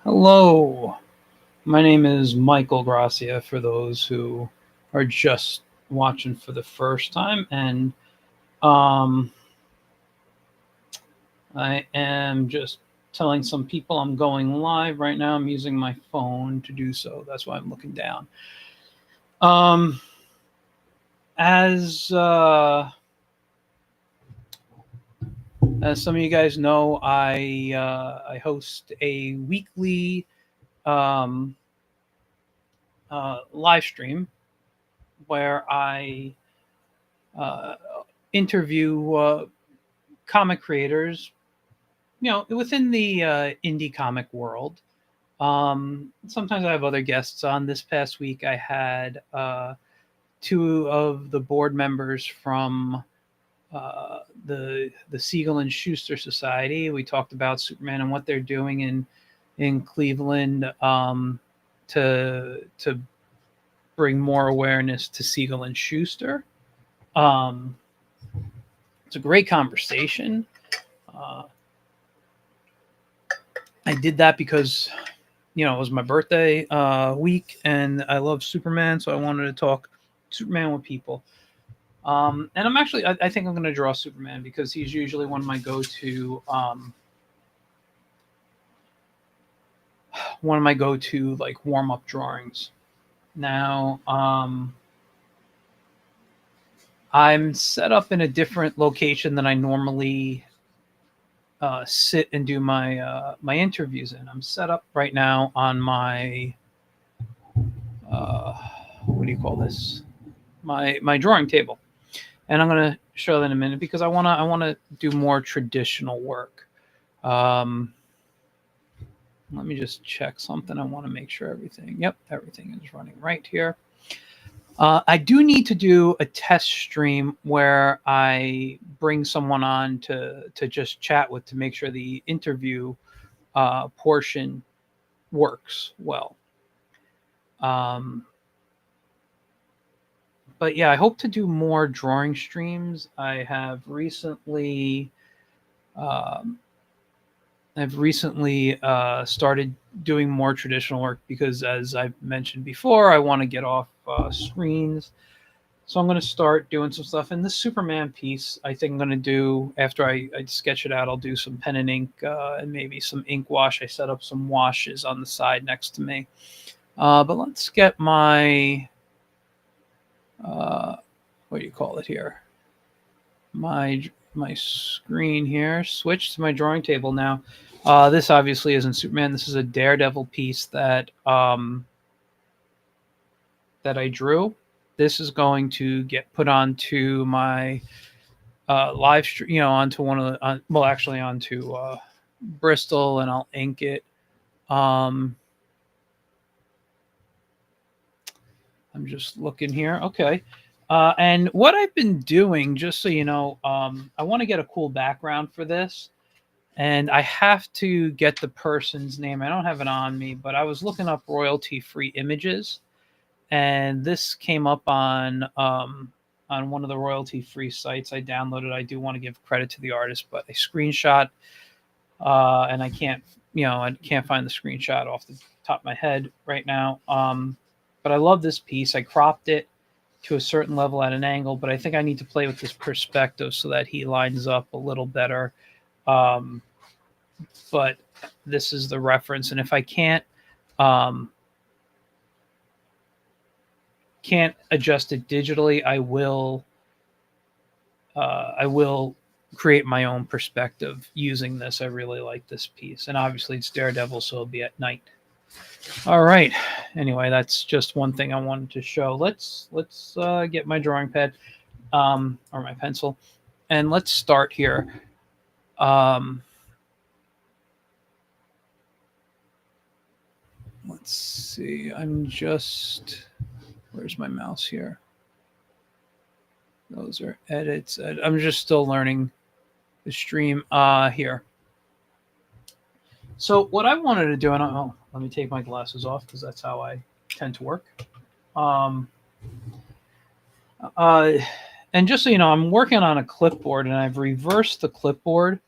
Hello, my name is Michael Gracia for those who are just watching for the first time. And um, I am just telling some people I'm going live right now. I'm using my phone to do so. That's why I'm looking down. Um, as as some of you guys know, I host a weekly um, live stream where I uh, interview comic creators, within the indie comic world. Sometimes I have other guests on. This past week, I had two of the board members from the Siegel and Schuster Society. We talked about Superman and what they're doing in Cleveland to bring more awareness to Siegel and Schuster. Um, it's a great conversation. Uh, I did that because it was my birthday week, and I love Superman, so I wanted to talk Superman with people. And I think I'm going to draw Superman because he's usually one of my go-to like warm up drawings. Now, I'm set up in a different location than I normally sit and do my interviews in. I'm set up right now on my what do you call this? My drawing table, and I'm going to show that in a minute because I want to do more traditional work. Um, Let me just check something. I want to make sure everything is running right here. I do need to do a test stream where I bring someone on to just chat with to make sure the interview portion works well. Um, but yeah, I hope to do more drawing streams. Um, I've recently started doing more traditional work because, as I've mentioned before, I want to get off screens. So I'm going to start doing some stuff. And this Superman piece, I think I'm going to do after I sketch it out. I'll do some pen and ink and maybe some ink wash. I set up some washes on the side next to me. But let's get my what do you call it here? My screen here. Switch to my drawing table now. This obviously isn't Superman. This is a Daredevil piece that I drew. This is going to get put onto my live stream, onto one of the, actually onto Bristol, and I'll ink it. I'm just looking here. Okay. And what I've been doing, just so you know, I want to get a cool background for this. And I have to get the person's name. I don't have it on me, but I was looking up royalty-free images, and this came up on one of the royalty-free sites I downloaded. I do want to give credit to the artist, but I screenshot, and I can't find the screenshot off the top of my head right now. But I love this piece. I cropped it to a certain level at an angle, but I think I need to play with this perspective so that he lines up a little better. But this is the reference, and if I can't adjust it digitally, I will create my own perspective using this. I really like this piece, and obviously it's Daredevil, so it'll be at night. All right. Anyway, that's just one thing I wanted to show. Let's get my drawing pad or my pencil, and let's start here. Let's see. Where's my mouse here? Those are edits. I'm just still learning the stream here. So what I wanted to do, and let me take my glasses off because that's how I tend to work. And just so you know, I'm working on a clipboard, and I've reversed the clipboard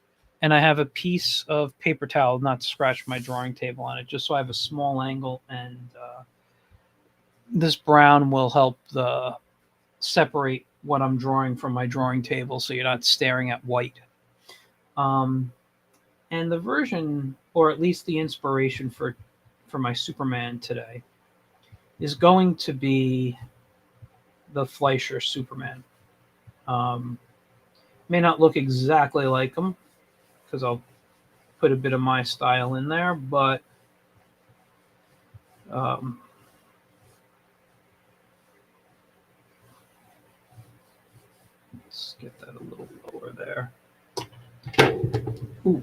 and I have a piece of paper towel not to scratch my drawing table on it, just so I have a small angle, and this brown will help the separate what I'm drawing from my drawing table, so you're not staring at white. Um, and the version, or at least the inspiration for my Superman today, is going to be the Fleischer Superman. Um, may not look exactly like him because I'll put a bit of my style in there, but um, let's get that a little lower there. Ooh,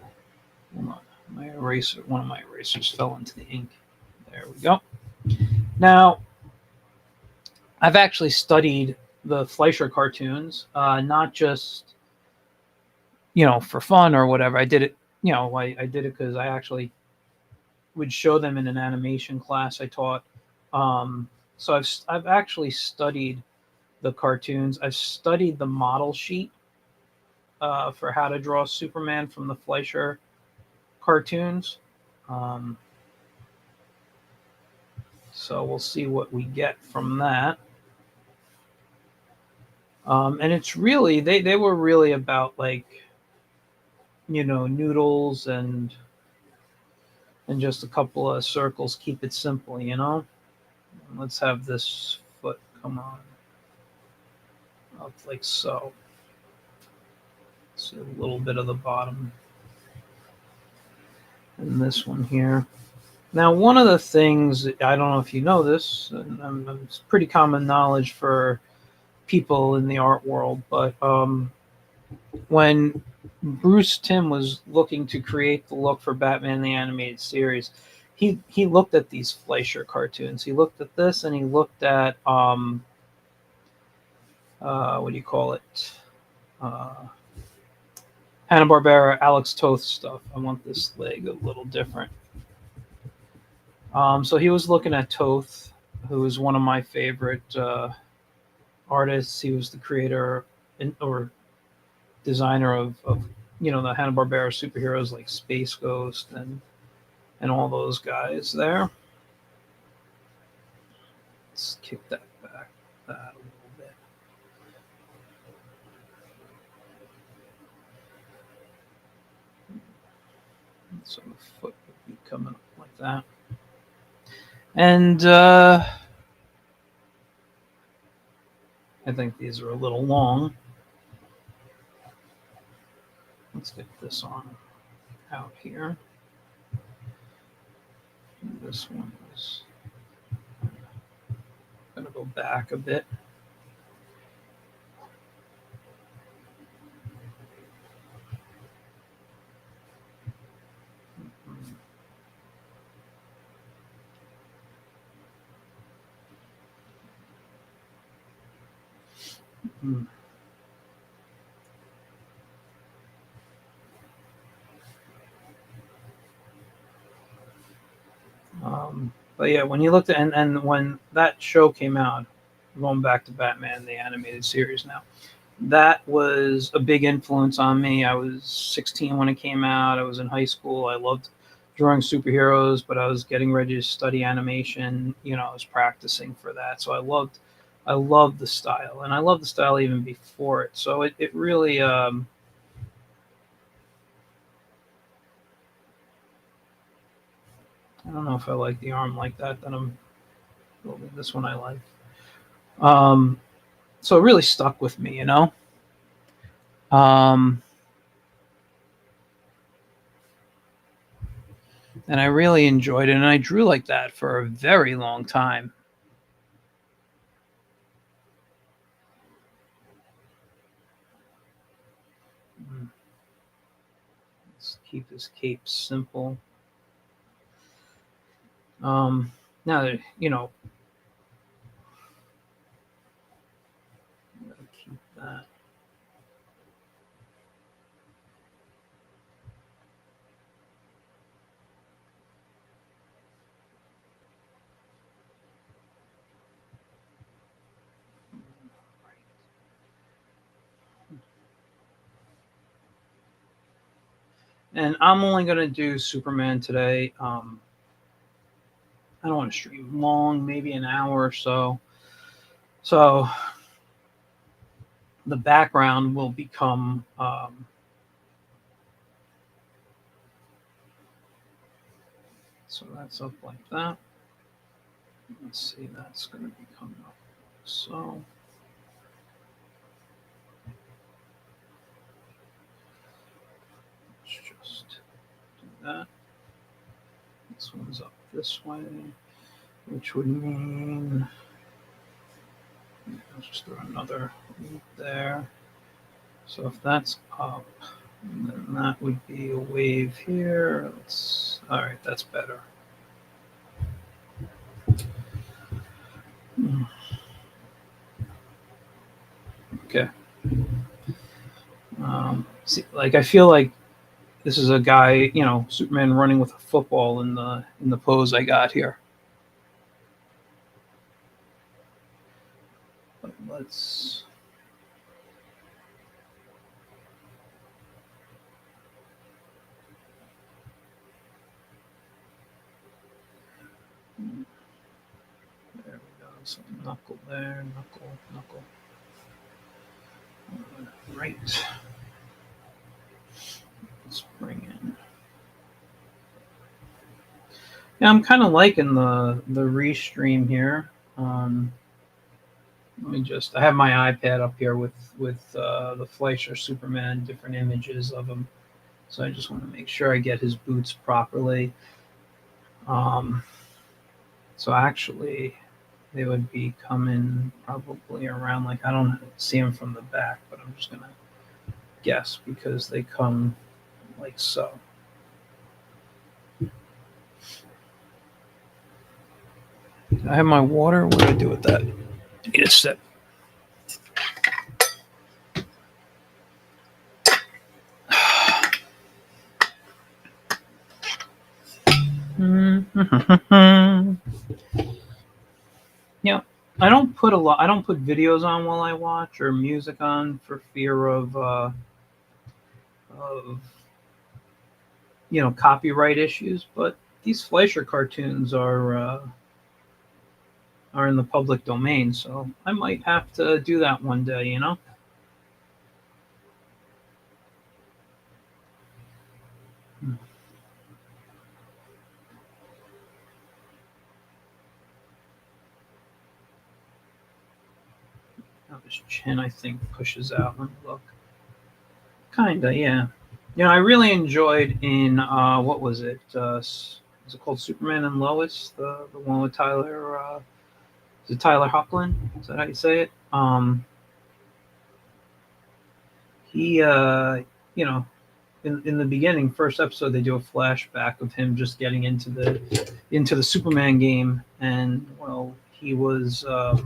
hold on. My eraser, one of my erasers fell into the ink. There we go. Now, I've actually studied the Fleischer cartoons, not just for fun or whatever. I did it, I did it because I actually would show them in an animation class I taught. So I've actually studied the cartoons. I've studied the model sheet for how to draw Superman from the Fleischer cartoons. Um, so we'll see what we get from that. And it's really they were really about like noodles and just a couple of circles. Keep it simple. Let's have this foot come on up like so. See a little bit of the bottom. And this one here. Now, one of the things, I don't know if you know this, and it's pretty common knowledge for people in the art world, but when Bruce Timm was looking to create the look for Batman the Animated Series, he looked at these Fleischer cartoons. He looked at this, and he looked at what do you call it? Hanna-Barbera, Alex Toth stuff. I want this leg a little different. So he was looking at Toth, who is one of my favorite artists. He was the creator or designer of the Hanna-Barbera superheroes like Space Ghost and all those guys there. Let's kick that back that a little bit. So the foot would be coming up like that. And I think these are a little long. Let's get this on out here. And this one is going to go back a bit. Mm. But yeah, when you looked at and when that show came out, going back to Batman the animated series now, that was a big influence on me. I was 16 when it came out. I was in high school. I loved drawing superheroes, but I was getting ready to study animation. I was practicing for that, so I loved the style, and I loved the style even before it. So it really. I don't know if I like the arm like that. Then I'm this one I like. Um, so it really stuck with me. Um, and I really enjoyed it, and I drew like that for a very long time. Let's keep his cape simple. Now that keep that. And I'm only going to do Superman today. I don't want to stream long, maybe an hour or so. So the background will become so that's up like that. Let's see, that's going to become up. So let's just do that. This one's up this way, which would mean I'll just throw another loop there. So if that's up, then that would be a wave here. All right, that's better. Okay. See, like I feel like this is a guy, Superman running with a football in the pose I got here. But let's. There we go. So knuckle there, knuckle. Right. Let's bring in. Yeah, I'm kind of liking the Restream here. Let me I have my iPad up here with the Fleischer Superman, different images of him. So I just want to make sure I get his boots properly. So actually, they would be coming probably around, like, I don't see them from the back, but I'm just going to guess because they come like so. I have my water. What do I do with that? I need a sip. Yeah, I don't put videos on while I watch or music on for fear of copyright issues. But these Fleischer cartoons are in the public domain, so I might have to do that one day. Now his chin, I think, pushes out. Let me look. Kinda, yeah. I really enjoyed in what was it? Is it called Superman and Lois? The one with Tyler. Is it Tyler Hoechlin? Is that how you say it? He, in the beginning, first episode, they do a flashback of him just getting into the Superman game, and well, he wore the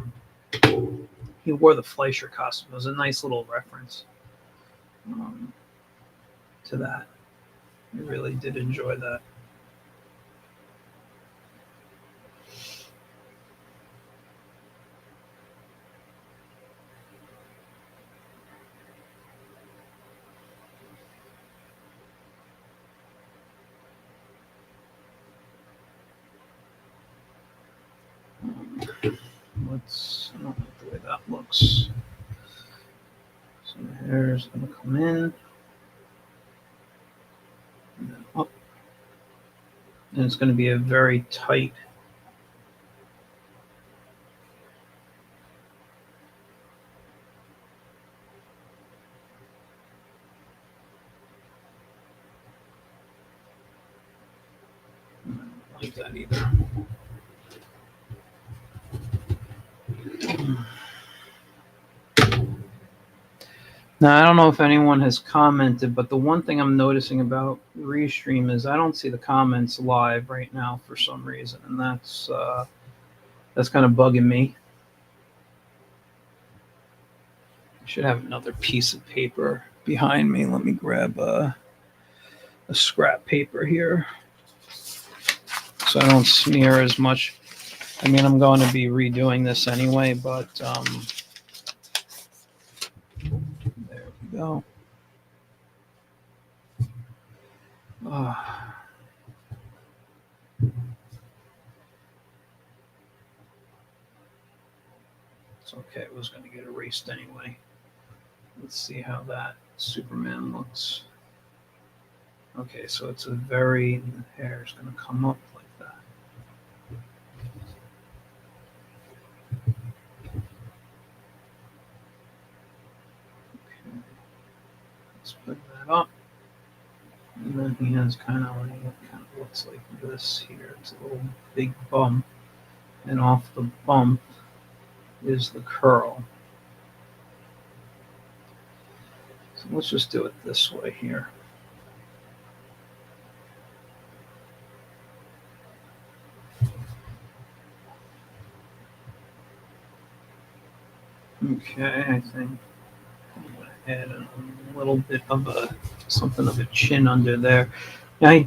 Fleischer costume. It was a nice little reference to that. I really did enjoy that. I don't like the way that looks. So the hair is going to come in. And then up. And it's going to be a very tight. I don't like that either. Now, I don't know if anyone has commented, but the one thing I'm noticing about Restream is I don't see the comments live right now for some reason, and that's kind of bugging me. I should have another piece of paper behind me. Let me grab a scrap paper here so I don't smear as much. I mean, I'm going to be redoing this anyway, but there we go. It's okay. It was going to get erased anyway. Let's see how that Superman looks. Okay, so it's a very, the hair is going to come up like that. Okay, let's put that up. And then he has kind of like, it kind of looks like this here. It's a little big bump. And off the bump is the curl. So let's just do it this way here. Okay, I think I'm going to add a little bit of something of a chin under there. Now he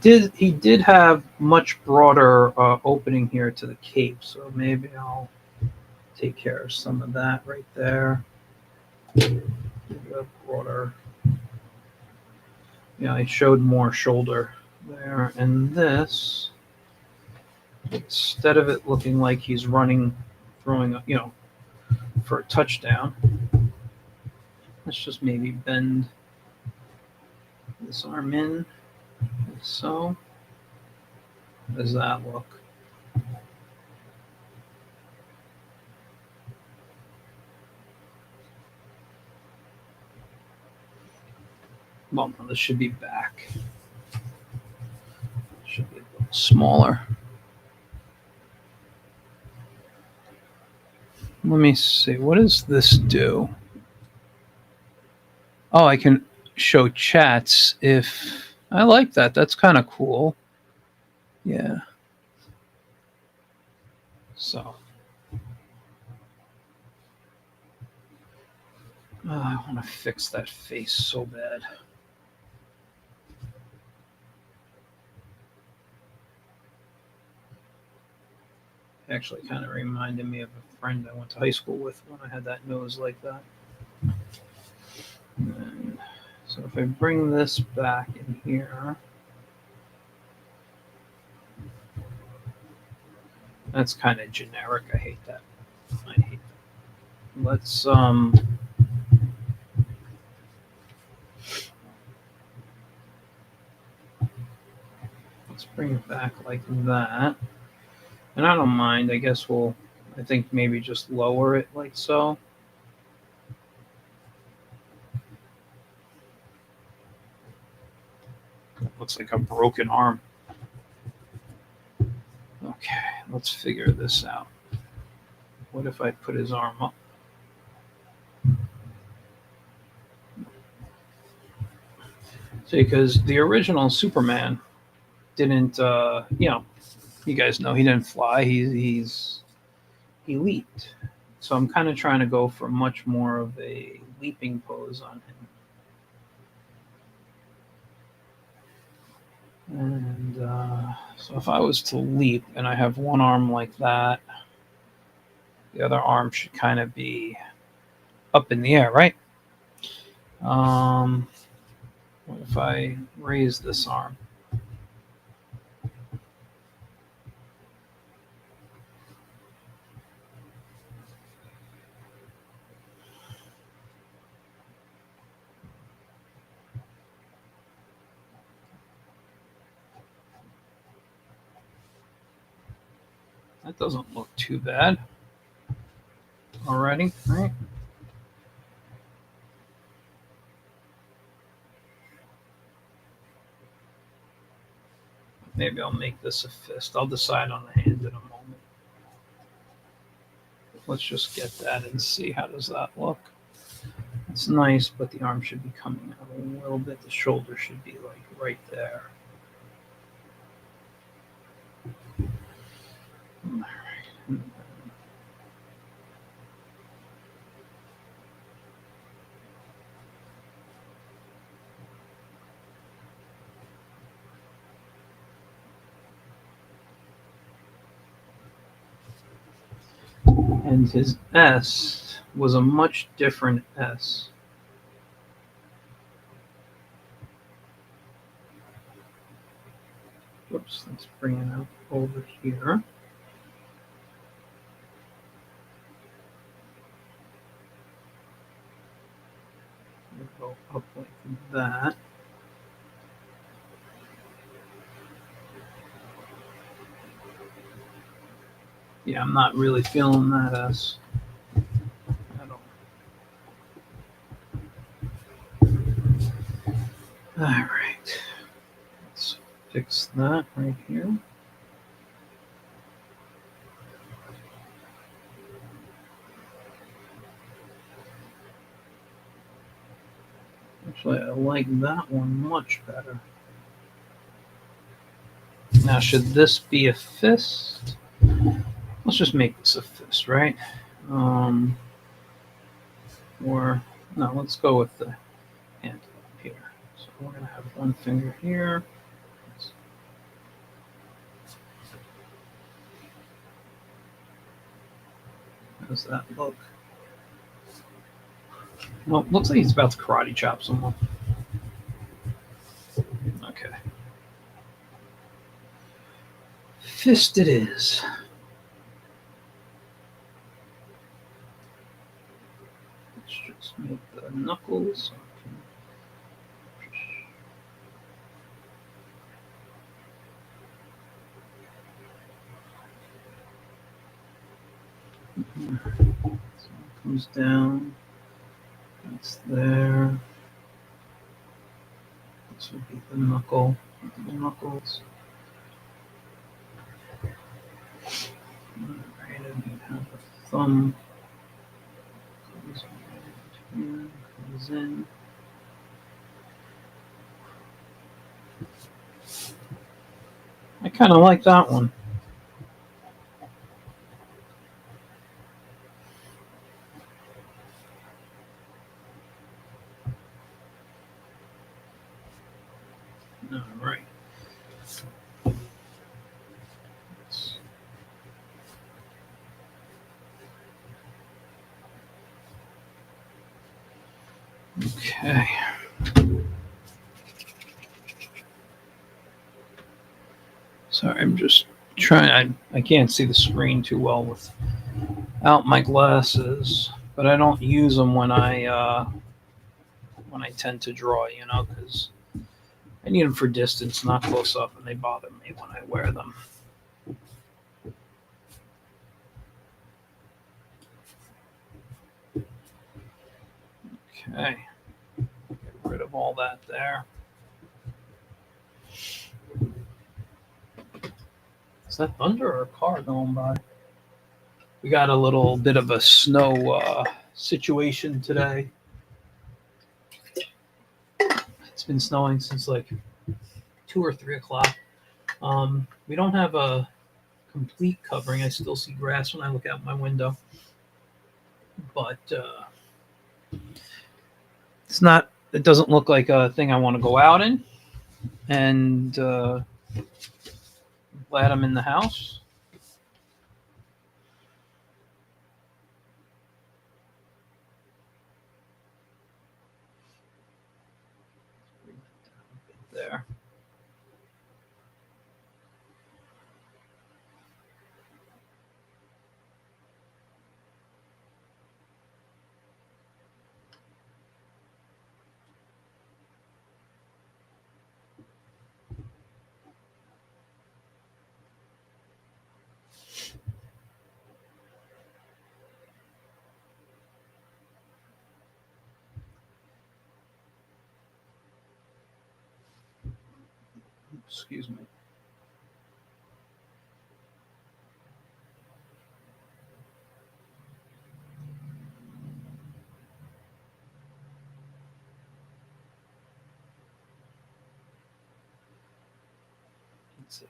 did have much broader opening here to the cape, so maybe I'll take care of some of that right there. A broader. Yeah, I showed more shoulder there, and this, instead of it looking like he's running, throwing, for a touchdown, let's just maybe bend this arm in, like so. How does that look? Well, no, this should be back. Should be a little smaller. Let me see. What does this do? Oh, I can show chats if I like that. That's kind of cool. Yeah. So I want to fix that face so bad. Actually kind of reminded me of a friend I went to high school with when I had that nose like that. And so if I bring this back in here, that's kind of generic. I hate that. I hate that. Let's bring it back like that. And I don't mind. I guess I think maybe just lower it like so. Looks like a broken arm. Okay, let's figure this out. What if I put his arm up? See, because the original Superman didn't, you guys know he didn't fly. He leaped. So I'm kind of trying to go for much more of a leaping pose on him. And so if I was to leap and I have one arm like that, the other arm should kind of be up in the air, right? What if I raise this arm? That doesn't look too bad already, right? Maybe I'll make this a fist. I'll decide on the hand in a moment. Let's just get that and see how does that look. It's nice, but the arm should be coming out a little bit. The shoulder should be like right there. All right. And his S was a much different S. Whoops, let's bring it up over here. We'll go up like that. Yeah, I'm not really feeling that as at all. All right, let's fix that right here. Actually, I like that one much better. Now, should this be a fist? Let's just make this a fist, right? Or no, let's go with the hand up here. So we're gonna have one finger here. How does that look? Well, looks like he's about to karate chop someone. Okay. Fist it is. Let's just make the knuckles. So it comes down. That's there. This would be the knuckle. The knuckles. Alright, and you have a thumb. Comes right here, comes in. I kind of like that one. All right. Okay. Sorry, I'm just trying. I can't see the screen too well without my glasses, but I don't use them when I tend to draw. You know, because I need them for distance, not close up, and they bother me when I wear them. Okay. Get rid of all that there. Is that thunder or a car going by? We got a little bit of a snow situation today. It's been snowing since like 2 or 3 o'clock. We don't have a complete covering. I still see grass when I look out my window, but it's not. It doesn't look like a thing I want to go out in, and glad I'm in the house. There. Excuse me. Let's see.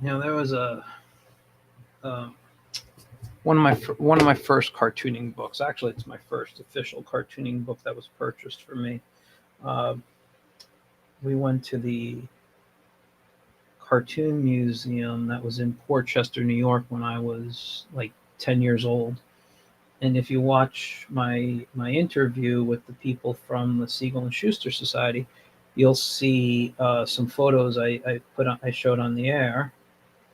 You know, there was a one of my first cartooning books. Actually, it's my first official cartooning book that was purchased for me. Uh, we went to the cartoon museum that was in Port Chester, New York, when I was like 10 years old. And if you watch my interview with the people from the Siegel and Schuster Society, you'll see some photos I showed on the air.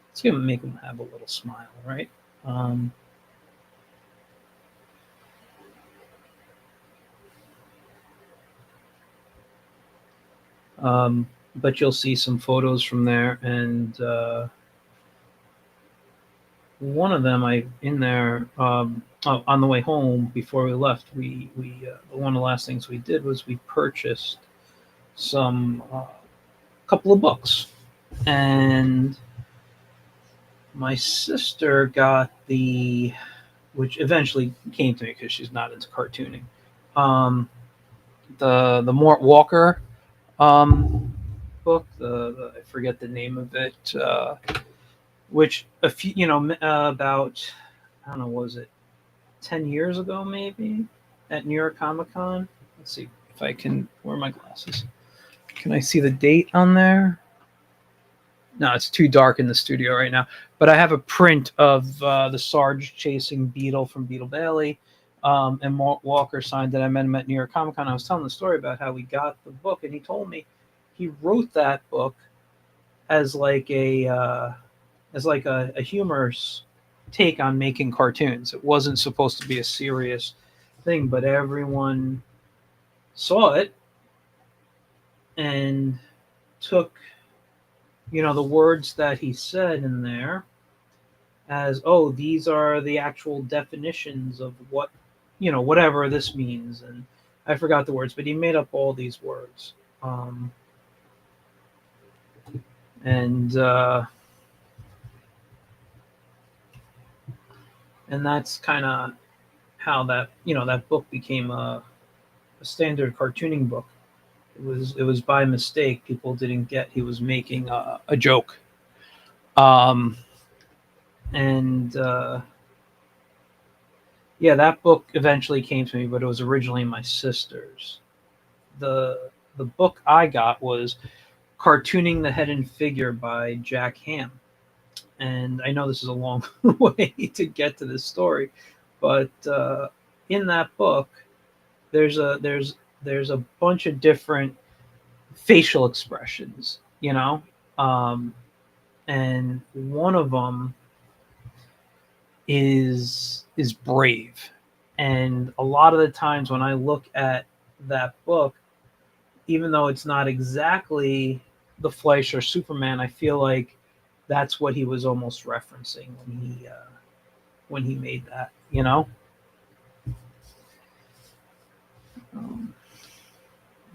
Let's make them have a little smile, right? Um, um, but you'll see some photos from there, and one of them I in there on the way home before we left. We one of the last things we did was we purchased some couple of books, and my sister got the which eventually came to me because she's not into cartooning. Um, the Mort Walker book. I forget the name of it. Which a few about I don't know, was it 10 years ago maybe at New York Comic Con? Let's see if I can. Where are my glasses? Can I see the date on there? No, it's too dark in the studio right now. But I have a print of the Sarge chasing Beetle from Beetle Bailey, and Walt Walker signed that I met him at New York Comic Con. I was telling the story about how we got the book, and he told me he wrote that book as like a humorous take on making cartoons. It wasn't supposed to be a serious thing, but everyone saw it and took the words that he said in there as, oh, these are the actual definitions of what whatever this means. And I forgot the words, but he made up all these words. And and that's kind of how that book became a standard cartooning book. It was by mistake. People didn't get he was making a joke. um and Yeah, that book eventually came to me, but it was originally my sister's. The book I got was Cartooning the Hidden Figure by Jack Ham. And I know this is a long way to get to this story, but in that book, there's a bunch of different facial expressions, um, and one of them is brave. And a lot of the times when I look at that book, even though it's not exactly the Fleischer Superman, I feel like that's what he was almost referencing when he made that. Um,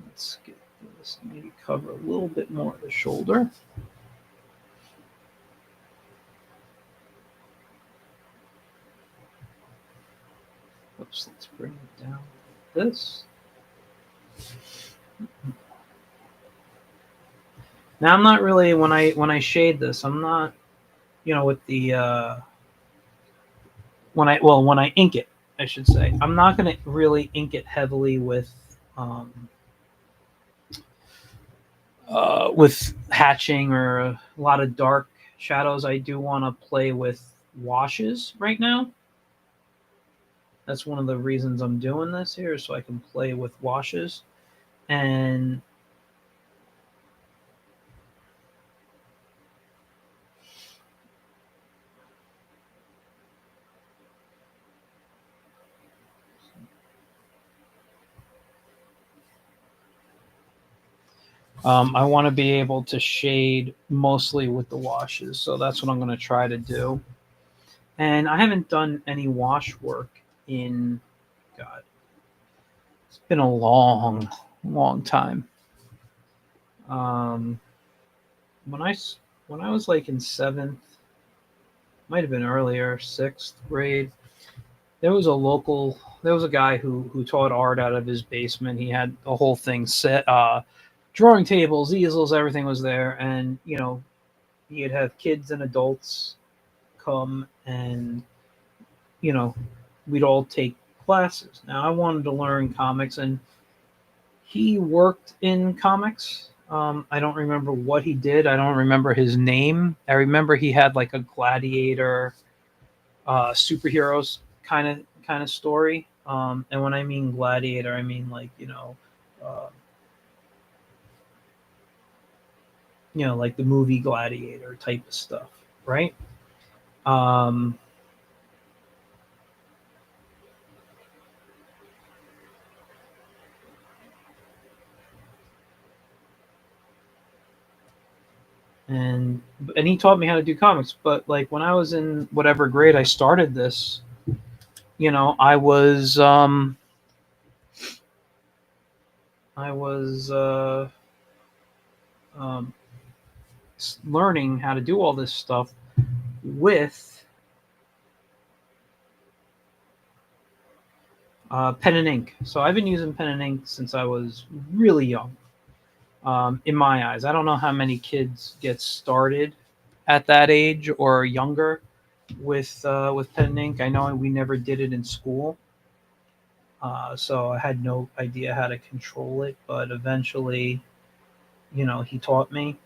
let's get this. Maybe cover a little bit more of the shoulder. Oops, let's bring it down like this. Now I'm not really when I shade this, I'm not with the when I ink it, I should say, I'm not going to really ink it heavily with hatching or a lot of dark shadows. I do want to play with washes right now. That's one of the reasons I'm doing this here, so I can play with washes. And I want to be able to shade mostly with the washes, so that's what I'm going to try to do. And I haven't done any wash work in, God, it's been a long, long time. Um, when I when I was like in seventh, might have been earlier, sixth grade, there was a guy who taught art out of his basement. He had the whole thing set, drawing tables, easels, everything was there. And he'd have kids and adults come, and you know we'd all take classes. Now I wanted to learn comics, and he worked in comics. I don't remember what he did. I don't remember his name. I remember he had like a gladiator, superheroes kind of story. And when I mean gladiator, I mean like uh, like the movie Gladiator type of stuff, right? Um, and he taught me how to do comics. But like when I was in whatever grade I started this, I was I was um, learning how to do all this stuff with pen and ink. So I've been using pen and ink since I was really young. In my eyes, I don't know how many kids get started at that age or younger with pen and ink. I know we never did it in school, so I had no idea how to control it. But eventually, he taught me,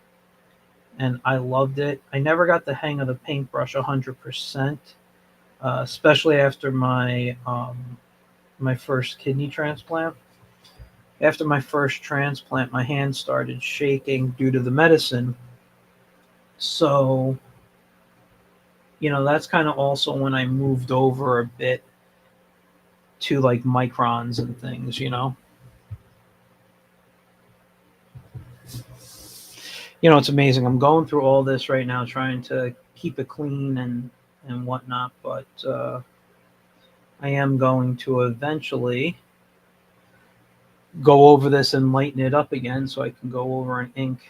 and I loved it. I never got the hang of the paintbrush 100%, especially after my first kidney transplant. After my first transplant, my hand started shaking due to the medicine. So, that's kind of also when I moved over a bit to like microns and things, it's amazing. I'm going through all this right now, trying to keep it clean and whatnot, but I am going to eventually go over this and lighten it up again so I can go over an ink.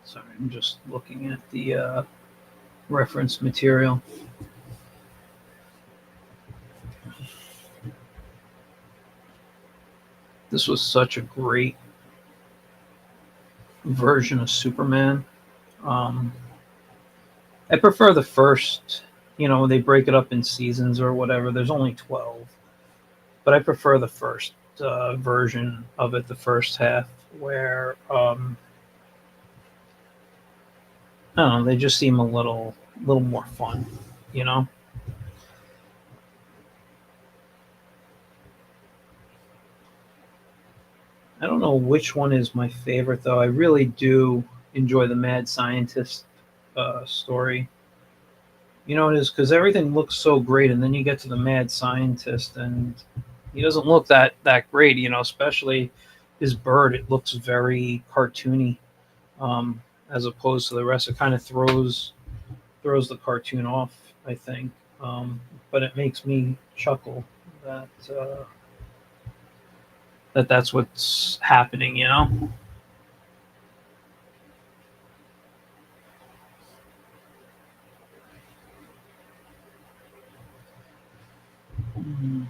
Sorry, I'm just looking at the reference material. This was such a great version of Superman. Um, I prefer the first, they break it up in seasons or whatever. There's only 12, but I prefer the first version of it, the first half, where I don't know, they just seem a little more fun, you know. I don't know which one is my favorite though. I really do enjoy the Mad Scientist story. You know it is because everything looks so great, and then you get to the Mad Scientist, and he doesn't look that great. Especially his bird. It looks very cartoony, as opposed to the rest. It kind of throws the cartoon off, I think. But it makes me chuckle that that's what's happening. Mhm.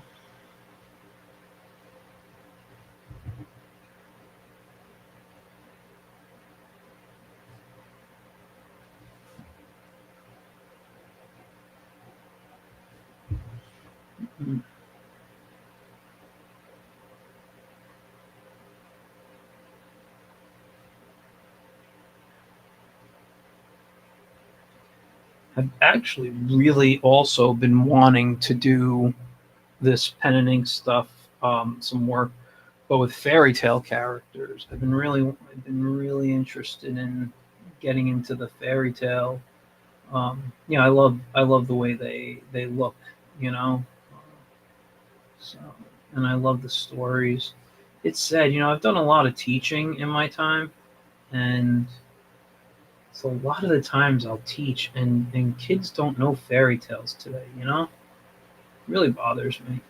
I've actually really also been wanting to do this pen and ink stuff, some work, but with fairy tale characters. I've been really interested in getting into the fairy tale. I love the way they look, you know. So, and I love the stories. It's sad, I've done a lot of teaching in my time, and so a lot of the times I'll teach, and kids don't know fairy tales today. It really bothers me.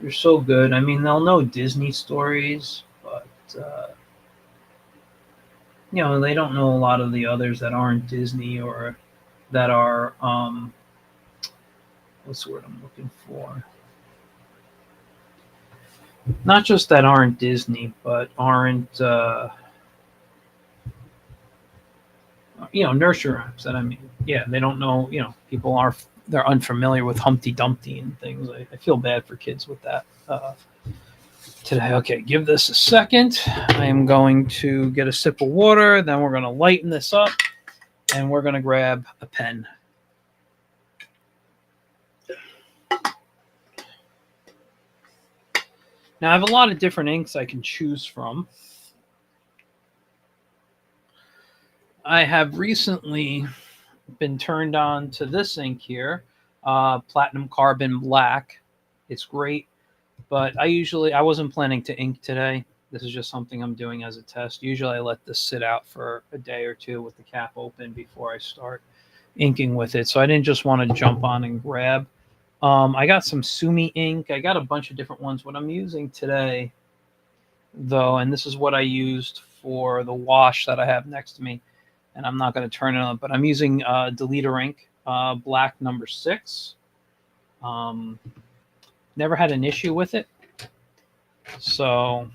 They're so good. I mean, they'll know Disney stories, but they don't know a lot of the others that aren't Disney or that are what's the word I'm looking for? Not just that aren't Disney, but aren't nursery rhymes. That I mean, yeah, they don't know. People they're unfamiliar with Humpty Dumpty and things. I feel bad for kids with that. Today. Okay, give this a second. I am going to get a sip of water, then we're going to lighten this up, and we're going to grab a pen. Now, I have a lot of different inks I can choose from. I have recently been turned on to this ink here, Platinum Carbon Black. It's great, but I wasn't planning to ink today. This is just something I'm doing as a test. Usually I let this sit out for a day or two with the cap open before I start inking with it. So I didn't just want to jump on and grab. I got some Sumi ink. I got a bunch of different ones. What I'm using today, though, and this is what I used for the wash that I have next to me, and I'm not going to turn it on, but I'm using Deleter ink, black number 6. Never had an issue with it. So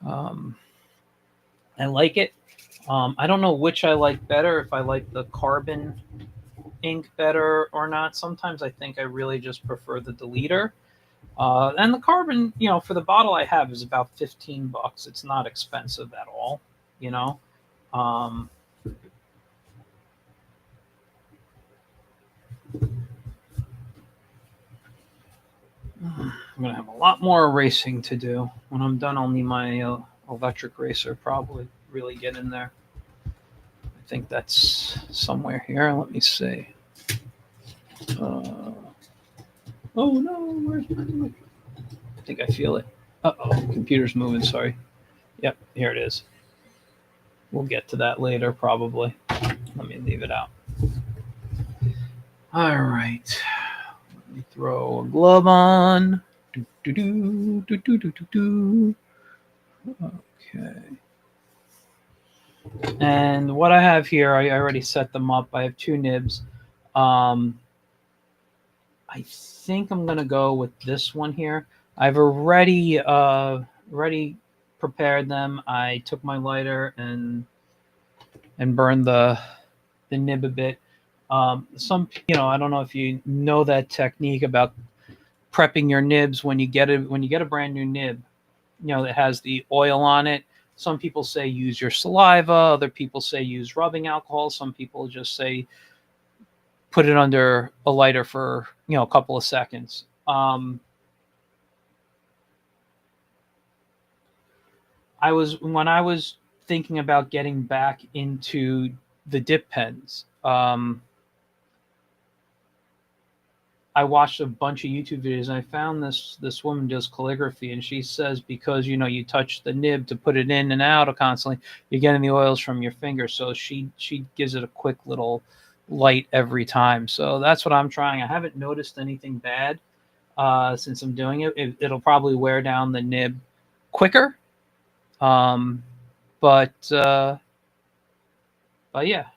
I like it. I don't know which I like better, if I like the carbon ink better or not. Sometimes I think I really just prefer the Deleter. And the carbon, for the bottle I have is about $15. It's not expensive at all, Um, I'm going to have a lot more erasing to do. When I'm done, I'll need my electric eraser, probably really get in there. I think that's somewhere here. Let me see. Oh no, where's my... I think I feel it. Uh-oh, computer's moving, sorry. Yep, here it is. We'll get to that later, probably. Let me leave it out. All right. Let me throw a glove on. Okay. And what I have here, I already set them up. I have 2 nibs. I think I'm gonna go with this one here. I've already prepared them. I took my lighter and burned the nib a bit. I don't know if you know that technique about prepping your nibs when you get a brand new nib, that has the oil on it. Some people say use your saliva. Other people say use rubbing alcohol. Some people just say put it under a lighter for a couple of seconds. When I was thinking about getting back into the dip pens. I watched a bunch of YouTube videos and I found this woman does calligraphy, and she says because you touch the nib to put it in and out constantly, you're getting the oils from your fingers. So she gives it a quick little light every time. So that's what I'm trying. I haven't noticed anything bad since I'm doing it. It'll probably wear down the nib quicker, but yeah,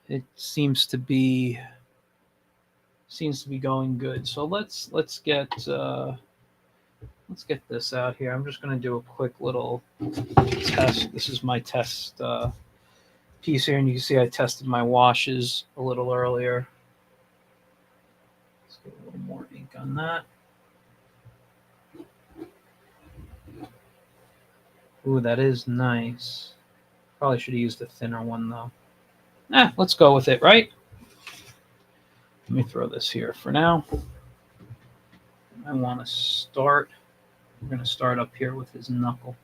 it seems to be going good. So let's get this out here. I'm just going to do a quick little test. This is my test piece here, and you can see I tested my washes a little earlier. Let's get a little more ink on that. Ooh, that is nice. Probably should have used a thinner one though. Let's go with it, right? Let me throw this here for now. I want to start. We're going to start up here with his knuckle.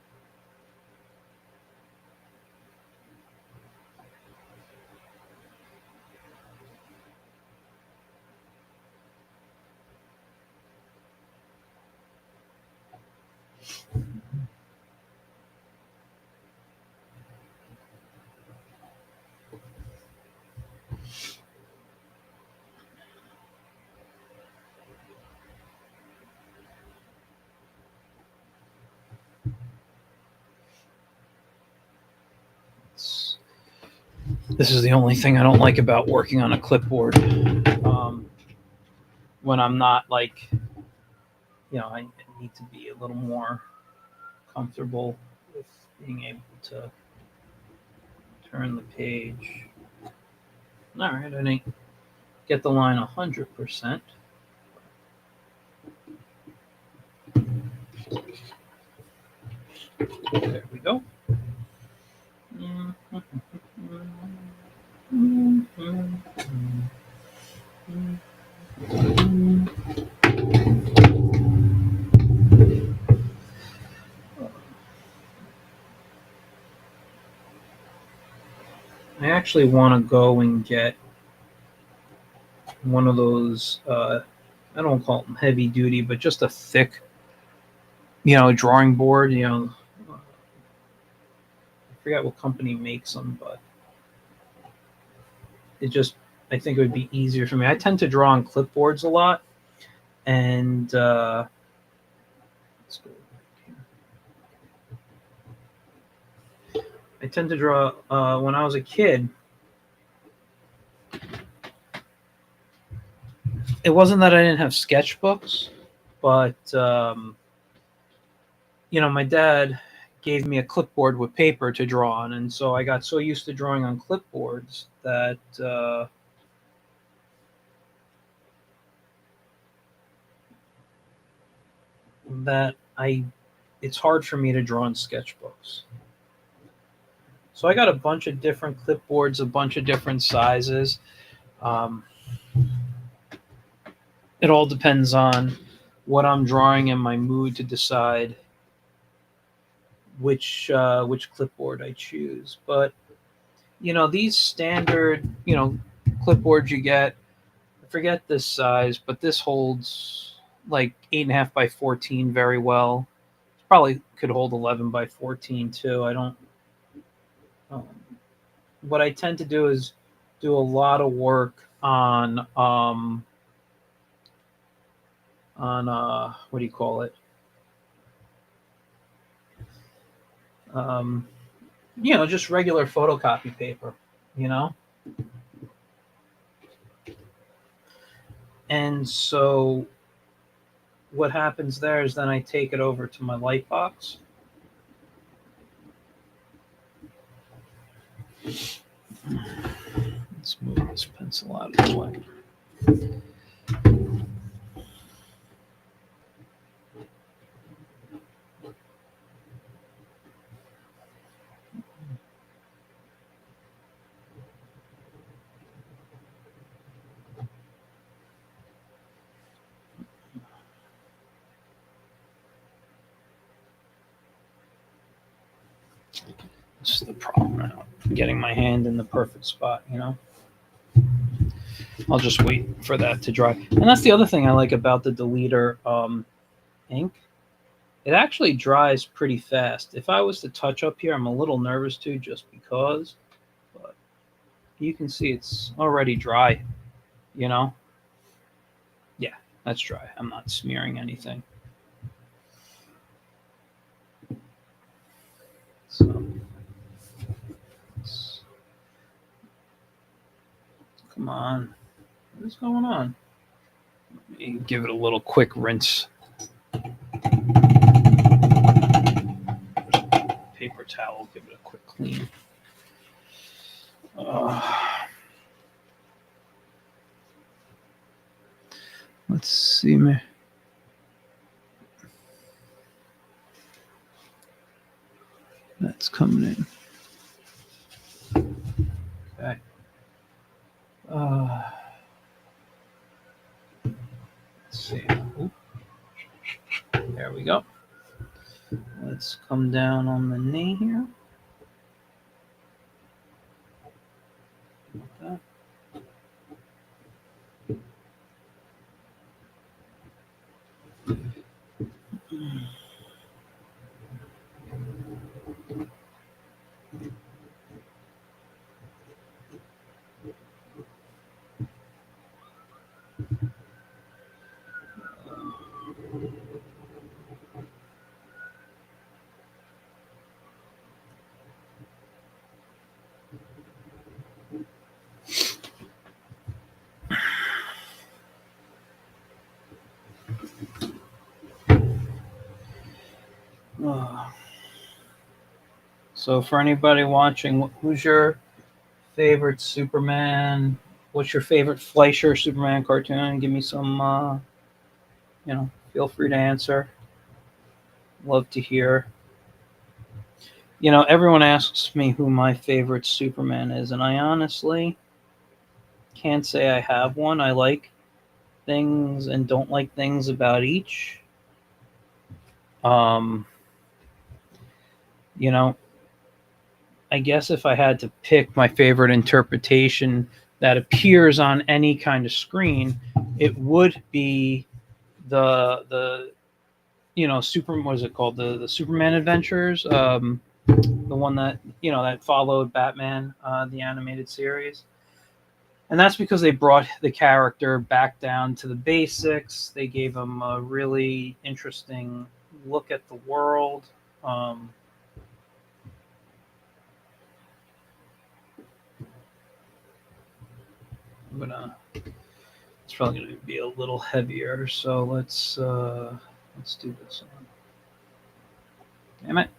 This is the only thing I don't like about working on a clipboard. When I'm not like, I need to be a little more comfortable with being able to turn the page. All right, I didn't get the line 100%. There we go. I actually want to go and get one of those, I don't call them heavy duty, but just a thick, drawing board. I forget what company makes them, but I think it would be easier for me. I tend to draw on clipboards a lot, and let's go back here. I tend to draw when I was a kid. It wasn't that I didn't have sketchbooks, but my dad gave me a clipboard with paper to draw on, and so I got so used to drawing on clipboards that it's hard for me to draw in sketchbooks. So I got a bunch of different clipboards, a bunch of different sizes. It all depends on what I'm drawing and my mood to decide which clipboard I choose. But these standard clipboards you get, I forget this size, but this holds like 8.5 by 14 very well. Probably could hold 11 by 14 too. I don't. What I tend to do is do a lot of work on what do you call it? Just regular photocopy paper, And so what happens there is then I take it over to my light box. Let's move this pencil out of the way. This is the problem now. Getting my hand in the perfect spot, I'll just wait for that to dry. And that's the other thing I like about the Deleter ink. It actually dries pretty fast. If I was to touch up here, I'm a little nervous too, just because. But you can see it's already dry, Yeah, that's dry. I'm not smearing anything. So, come on. What is going on? Let me give it a little quick rinse. Paper towel, give it a quick clean. Let's see, man. That's coming in. Okay. Let's see. Ooh. There we go. Let's come down on the knee here. Like that. So for anybody watching, who's your favorite Superman? What's your favorite Fleischer Superman cartoon? Give me some, feel free to answer. Love to hear. Everyone asks me who my favorite Superman is, and I honestly can't say I have one. I like things and don't like things about each. Um, you know, I guess if I had to pick my favorite interpretation that appears on any kind of screen, it would be the Super, what is it called, the Superman Adventures, the one that that followed Batman, the animated series. And that's because they brought the character back down to the basics. They gave him a really interesting look at the world. um, I'm gonna It's probably going to be a little heavier, so let's do this one. Damn it!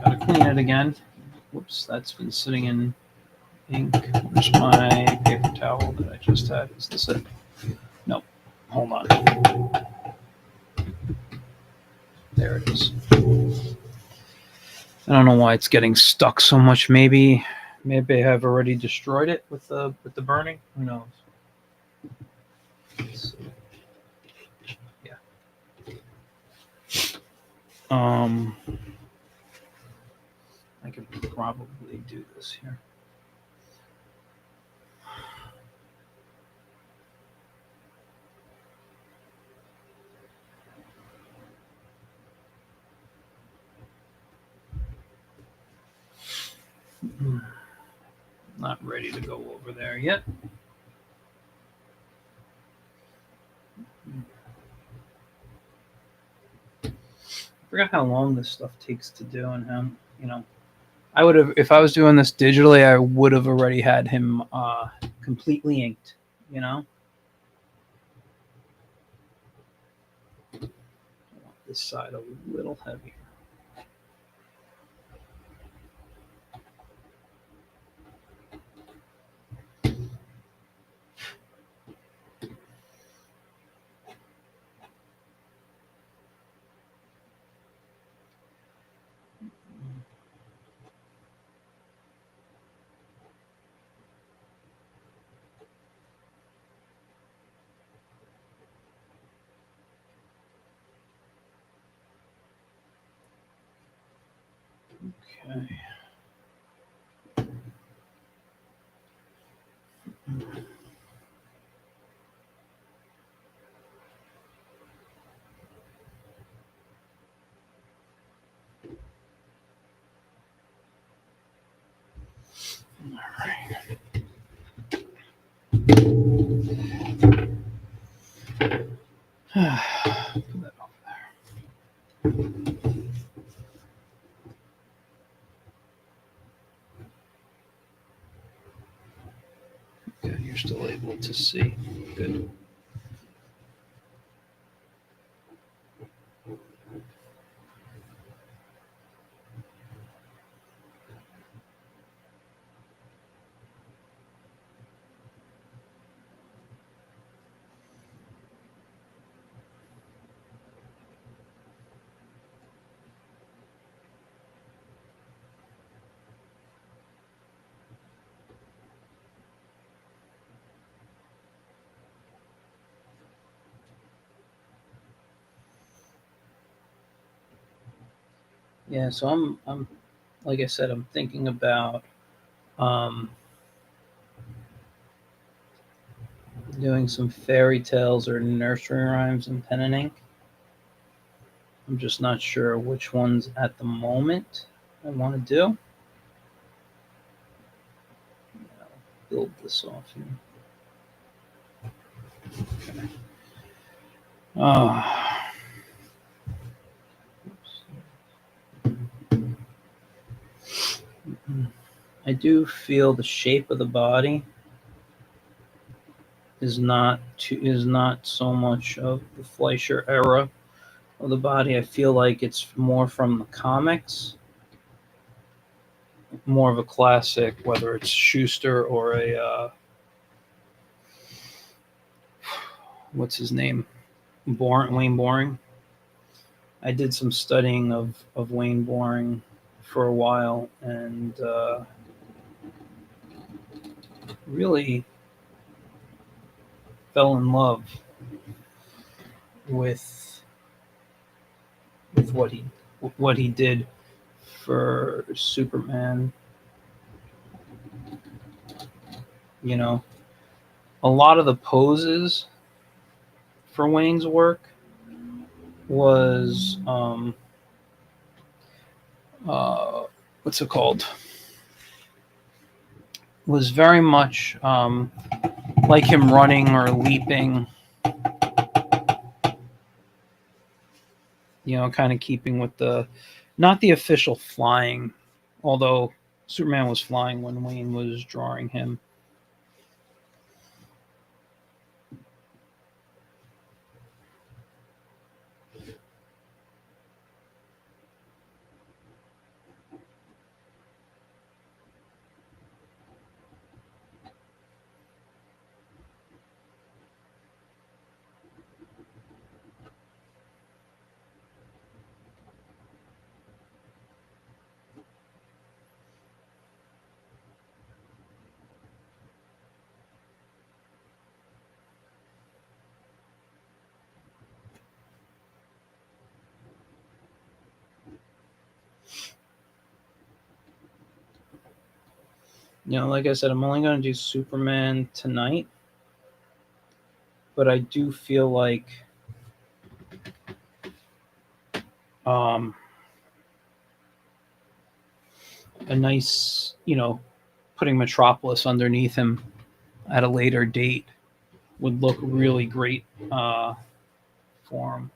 Gotta clean it again. Whoops, that's been sitting in ink. Where's my paper towel that I just had? Is this it? Nope. Hold on. There it is. I don't know why it's getting stuck so much. Maybe I have already destroyed it with the burning. Who knows? Yeah. I could probably do this here. Not ready to go over there yet. I forgot how long this stuff takes to do, and how I would have, if I was doing this digitally, I would have already had him completely inked. You know, I want this side a little heavier. Okay. Put that over there. Okay, you're still able to see. Good. Yeah, so I'm like I said, I'm thinking about um, doing some fairy tales or nursery rhymes in pen and ink. I'm just not sure which ones at the moment I want to do. I'll build this off here. Okay. Oh. I do feel the shape of the body is not so much of the Fleischer era. of the body. I feel like it's more from the comics, more of a classic, whether it's Schuster or a what's his name, Wayne Boring. I did some studying of Wayne Boring for a while, and really fell in love with with what he did for Superman. You know, a lot of the poses for Wayne's work was what's it called? Was very much like him running or leaping. You know, kind of keeping with the not the official flying, although Superman was flying when Wayne was drawing him. You know, like I said, I'm only going to do Superman tonight, but I do feel like um, a nice, you know, putting Metropolis underneath him at a later date would look really great for him.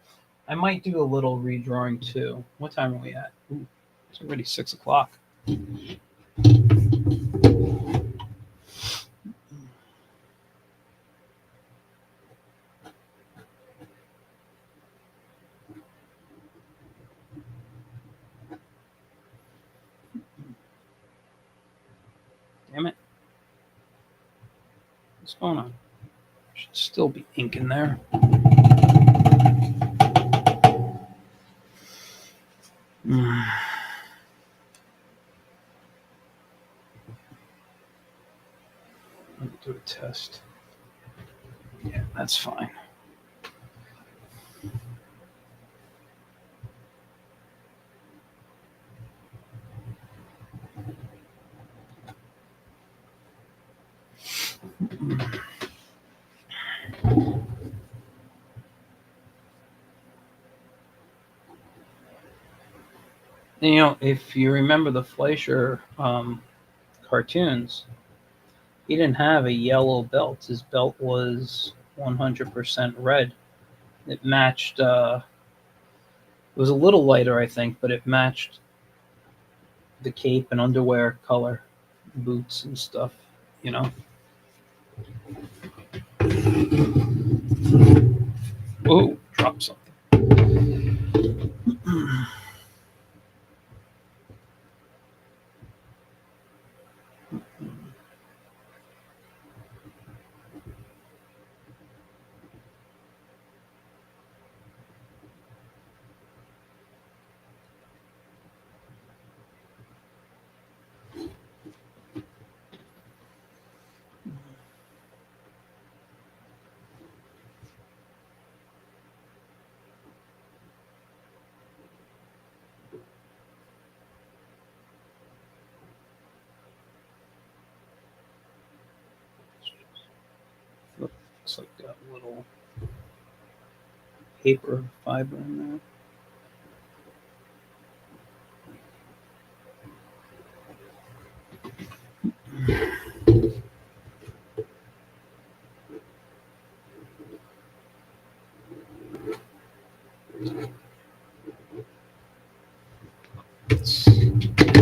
I might do a little redrawing too. What time are we at? Ooh, it's already 6 o'clock. Damn it. What's going on? Should still be ink in there. Let me do a test. Yeah, that's fine. And, you know, if you remember the Fleischer cartoons, he didn't have a yellow belt. His belt was 100% red. It matched. It was a little lighter, I think, but it matched the cape and underwear color, boots and stuff. You know. Oh, dropped something. Looks like got a little paper fiber in there.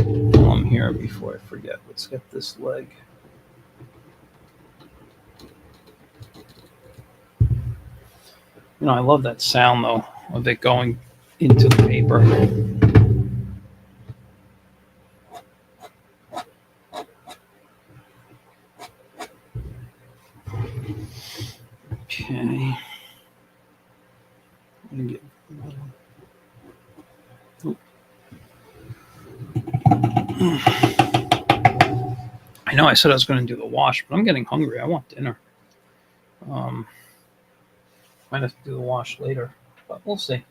While I'm here, before I forget, let's get this leg. You know, I love that sound though of it going into the paper. Okay. I know I said I was going to do the wash, but I'm getting hungry. I want dinner. Might have to do the wash later, but we'll see.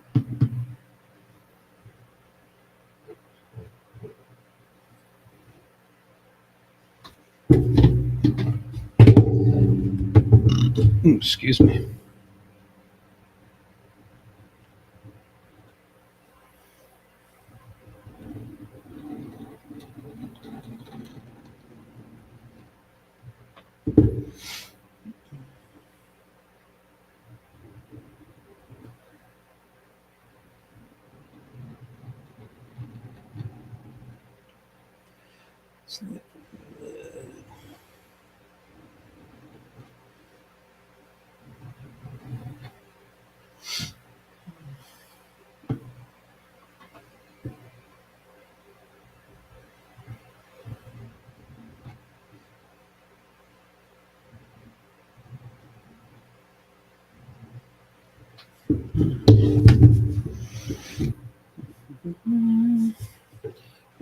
Ooh, excuse me.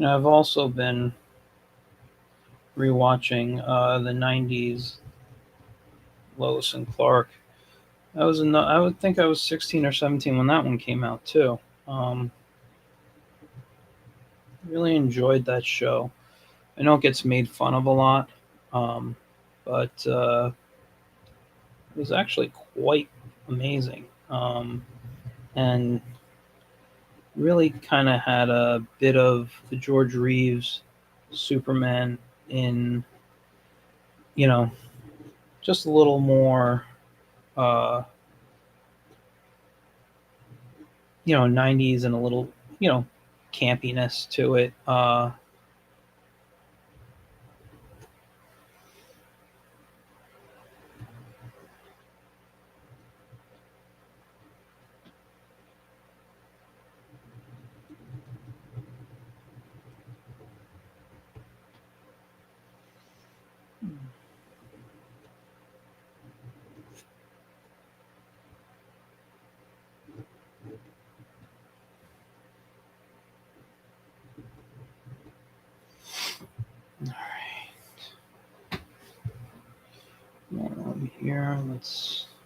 I've also been rewatching the '90s Lois and Clark. I would think I was 16 or 17 when that one came out too. Really enjoyed that show. I know it gets made fun of a lot, but it was actually quite amazing, and really kind of had a bit of the George Reeves Superman in, just a little more, 90s and a little, campiness to it. Here,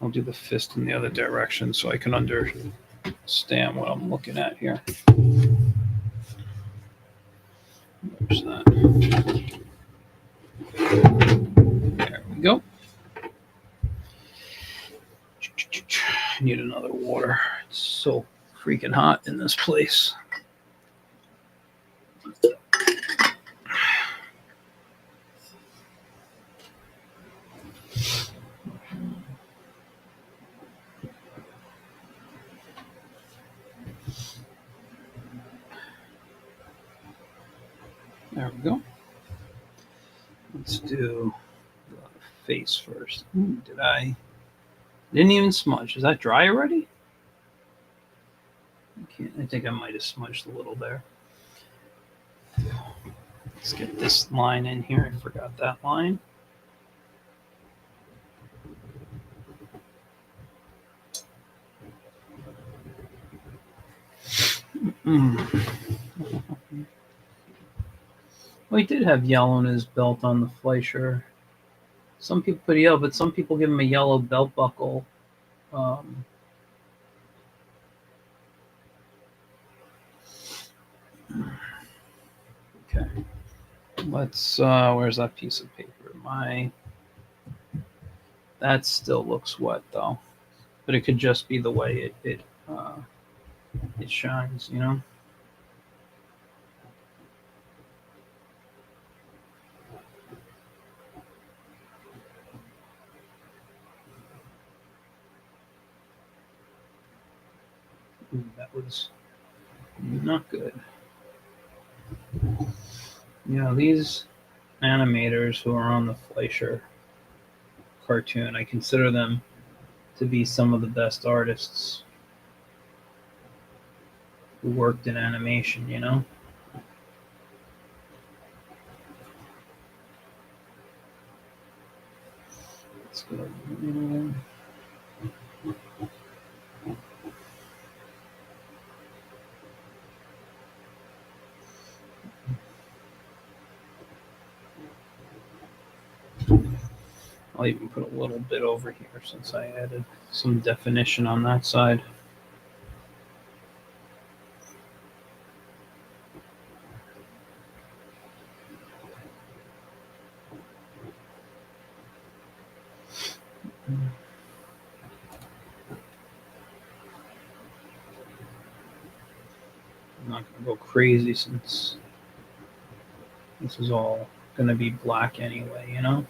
I'll do the fist in the other direction so I can understand what I'm looking at here. There's that. There we go. I need another water. It's so freaking hot in this place. There we go. Let's do the face first. Didn't even smudge. Is that dry already? I think I might have smudged a little there. Let's get this line in here. I forgot that line. Well, he did have yellow in his belt on the Fleischer. Some people put yellow, but some people give him a yellow belt buckle. Okay. Let's. Where's that piece of paper? That still looks wet though, but it could just be the way it shines, Ooh, that was not good. These animators who are on the Fleischer cartoon, I consider them to be some of the best artists. who worked in animation, you know? Let's go. I'll even put a little bit over here since I added some definition on that side. I'm not going to go crazy since this is all going to be black anyway, you know?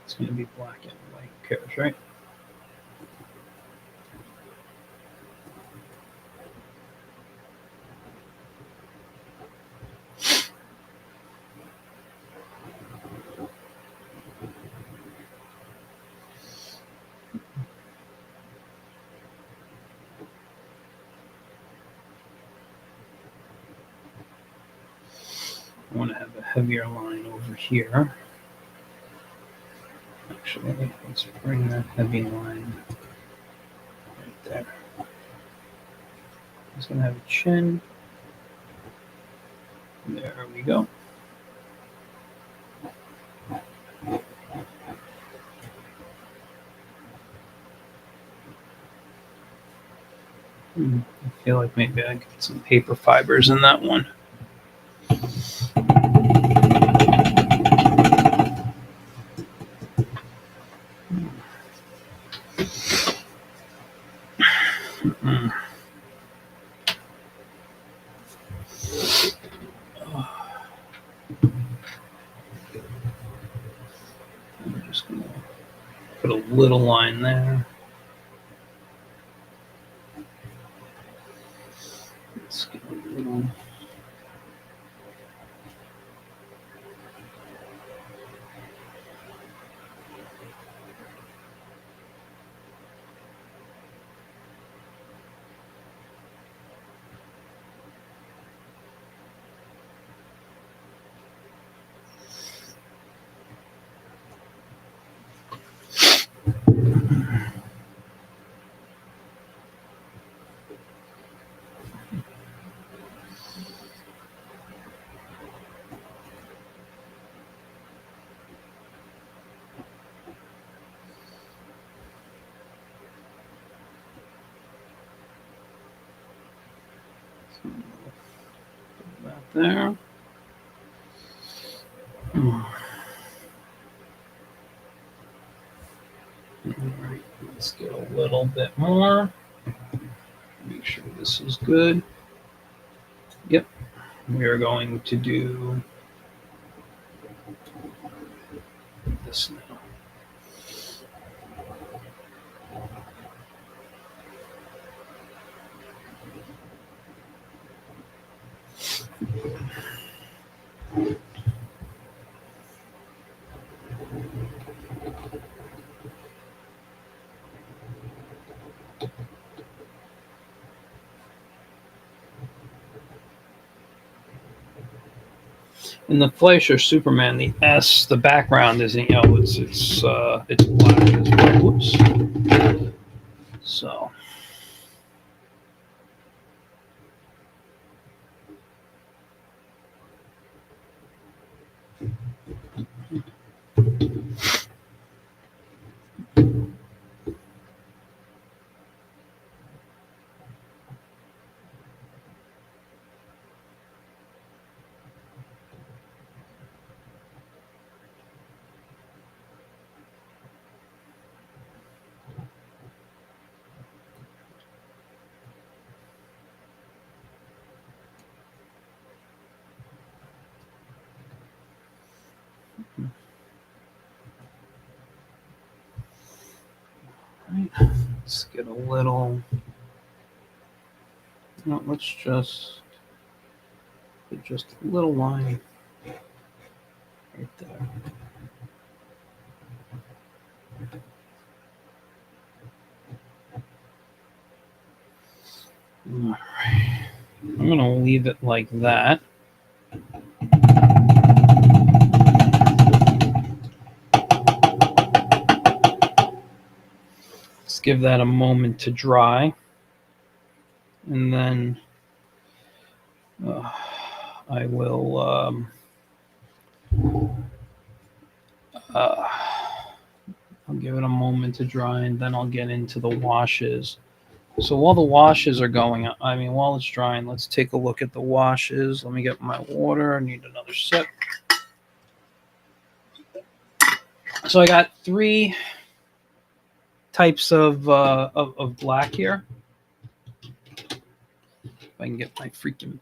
It's going to be black anyway. Who cares, right? I want to have a heavier line over here. Actually, let's bring that heavy line right there. It's going to have a chin. There we go. I feel like maybe I get some paper fibers in that one. I'm just going to put a little line there. Let's get a little. Put that there. All right, let's get a little bit more. Make sure this is good. Yep, we are going to do this now. In the Fleischer Superman, the S, the background isn't yellow. It's black as well. Whoops. So. Let's get a little. No, let's just put just a little line right there. All right. I'm going to leave it like that. Let's give that a moment to dry. And then I will I'll give it a moment to dry, and then I'll get into the washes. So while the washes are going, while it's drying, let's take a look at the washes. Let me get my water. I need another sip. So I got 3 types of black here. If I can get my freaking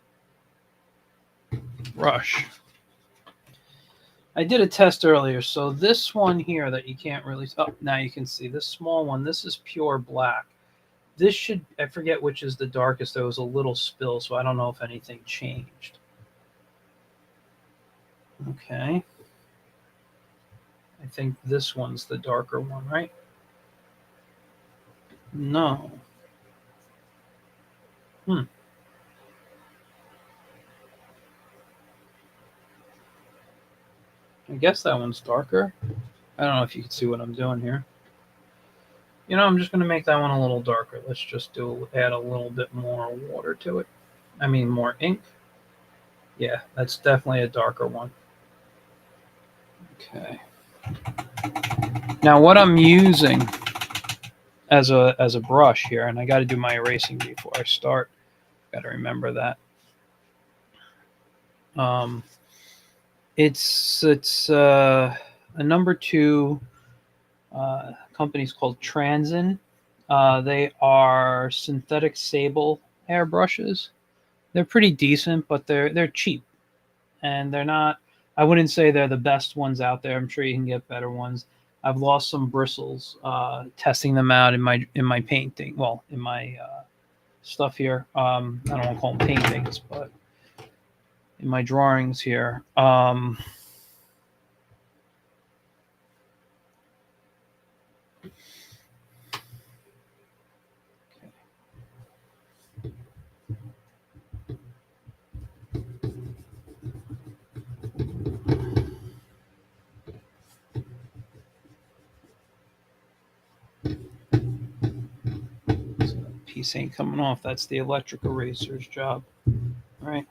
brush. I did a test earlier. So this one here that you can't really, now you can see this small one. This is pure black. This should, I forget which is the darkest. There was a little spill, so I don't know if anything changed. Okay. I think this one's the darker one, right? No. I guess that one's darker. I don't know if you can see what I'm doing here. You know, I'm just going to make that one a little darker. Let's just add a little bit more water to it. More ink. Yeah, that's definitely a darker one. Okay. Now what I'm using as a brush here, and I got to do my erasing before I start. Got to remember that. It's a number 2 company's called Transin. They are synthetic sable hairbrushes. They're pretty decent, but they're cheap, and they're not. I wouldn't say they're the best ones out there. I'm sure you can get better ones. I've lost some bristles testing them out in my painting. Well, in my stuff here. I don't want to call them paintings, but in my drawings here. Piece ain't coming off. That's the electric eraser's job. All right.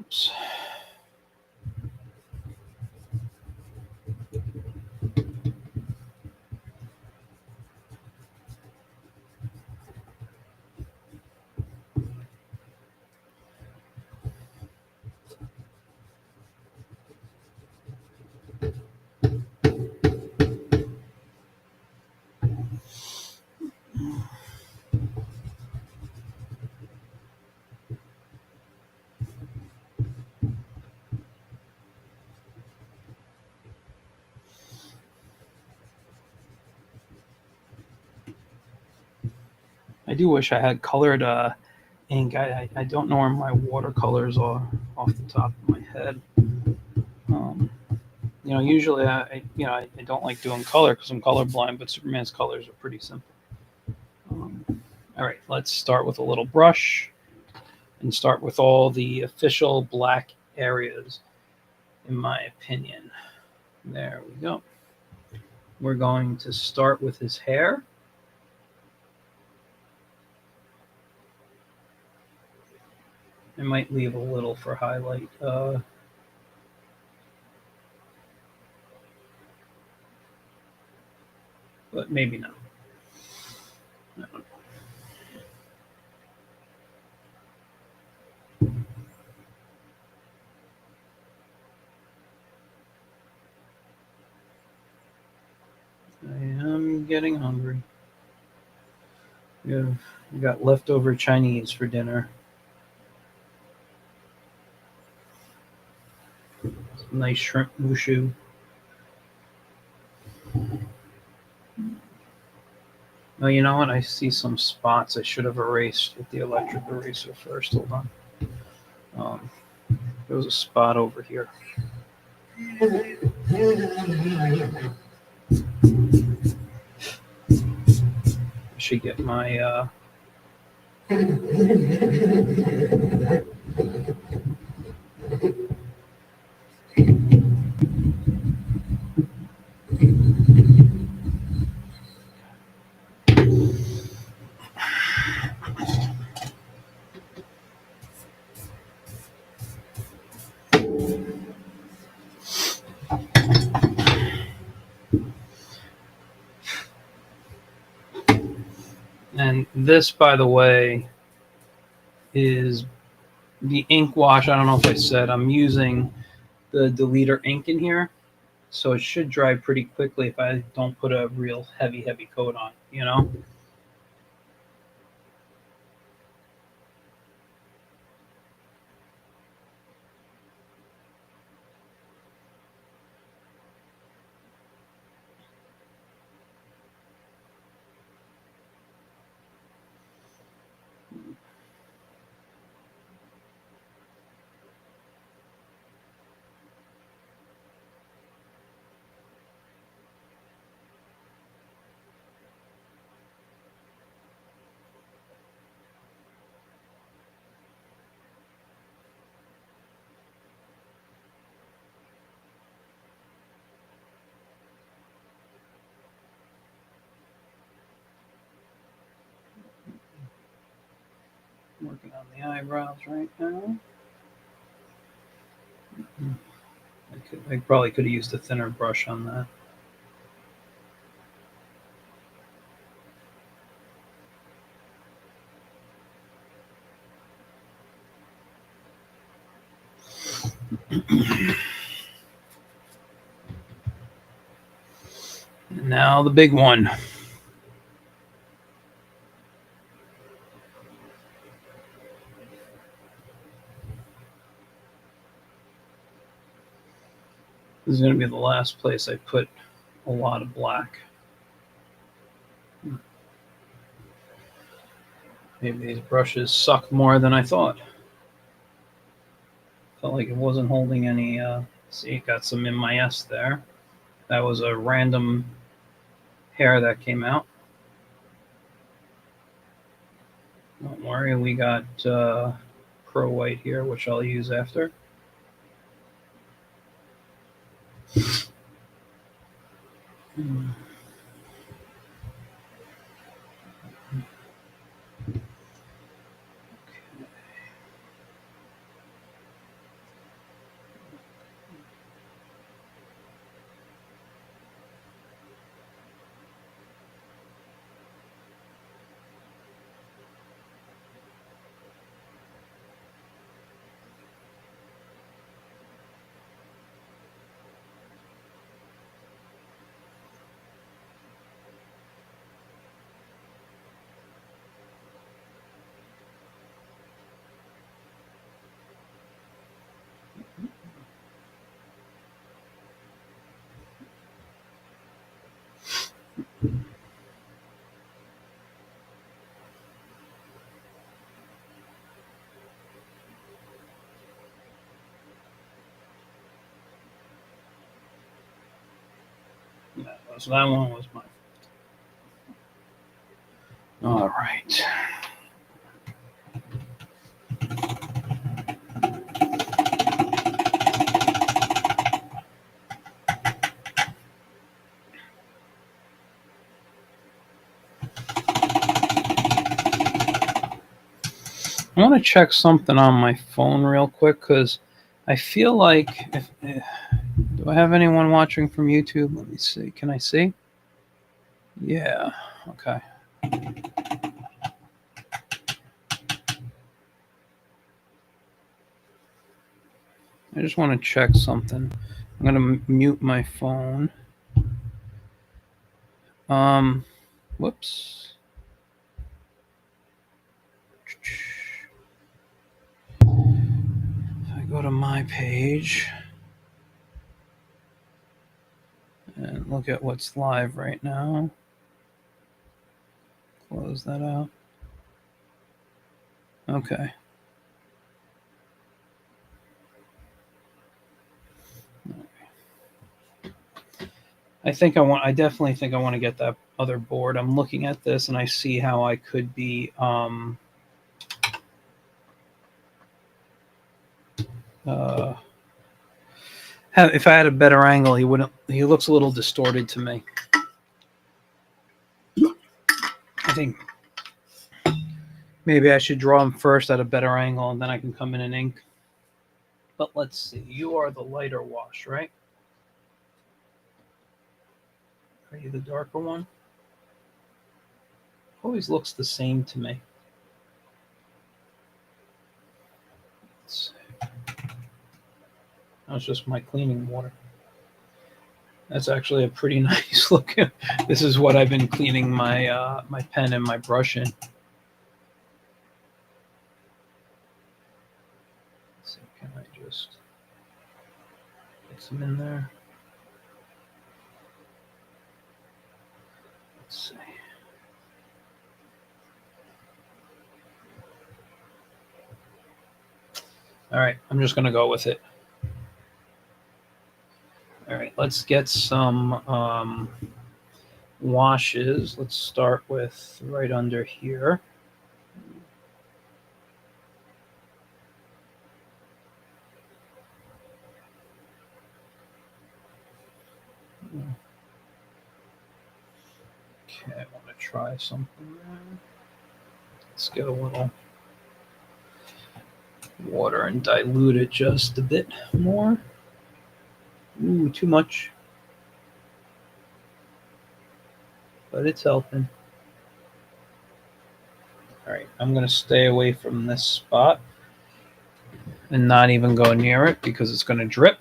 Oops. I do wish I had colored ink. I don't know where my watercolors are off the top of my head. Usually I don't like doing color because I'm colorblind, but Superman's colors are pretty simple. All right, let's start with a little brush and start with all the official black areas, in my opinion. There we go. We're going to start with his hair. I might leave a little for highlight. But maybe not. I don't know. I am getting hungry. We got leftover Chinese for dinner. Some nice shrimp mushu. Oh, you know what? I see some spots I should have erased with the electric eraser first. Hold on. There was a spot over here. I should get my and this, by the way, is the ink wash. I don't know if I said I'm using the deleter ink in here, so it should dry pretty quickly if I don't put a real heavy coat on, you know? I'm working on the eyebrows right now. I probably could have used a thinner brush on that. And now the big one. This is going to be the last place I put a lot of black. Maybe these brushes suck more than I thought. Felt like it wasn't holding any. See, it got some in my S there. That was a random hair that came out. Don't worry, we got Pro White here, which I'll use after. Yeah, so that one was my. All right. I want to check something on my phone real quick because I feel like do I have anyone watching from YouTube? Let me see. Can I see? Yeah. Okay. I just want to check something. I'm going to mute my phone. Whoops. If I go to my page and look at what's live right now. close that out. Okay. I definitely think I want to get that other board. I'm looking at this and I see how I could be, if I had a better angle, he looks a little distorted to me. I think maybe I should draw him first at a better angle and then I can come in and ink. But let's see. You are the lighter wash, right? Are you the darker one? Always looks the same to me. Let's see. That's just my cleaning water. That's actually a pretty nice looking. This is what I've been cleaning my my pen and my brush in. Let's see, can I just get some in there? Let's see. All right, I'm just gonna go with it. All right, let's get some washes. Let's start with right under here. Okay, I want to try something there. Let's get a little water and dilute it just a bit more. Ooh, too much. But it's helping. All right, I'm going to stay away from this spot and not even go near it because it's going to drip.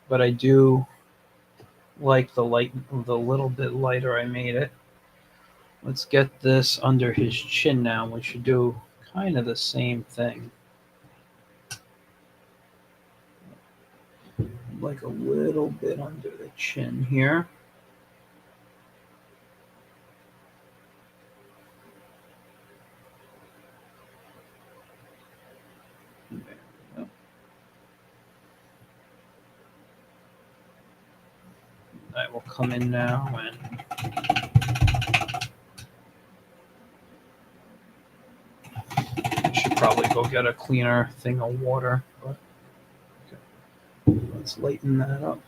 But I do like the little bit lighter I made it. Let's get this under his chin now. We should do kind of the same thing. Like a little bit under the chin here. There we go. I will come in now and I should probably go get a cleaner thing of water. But okay. Let's lighten that up.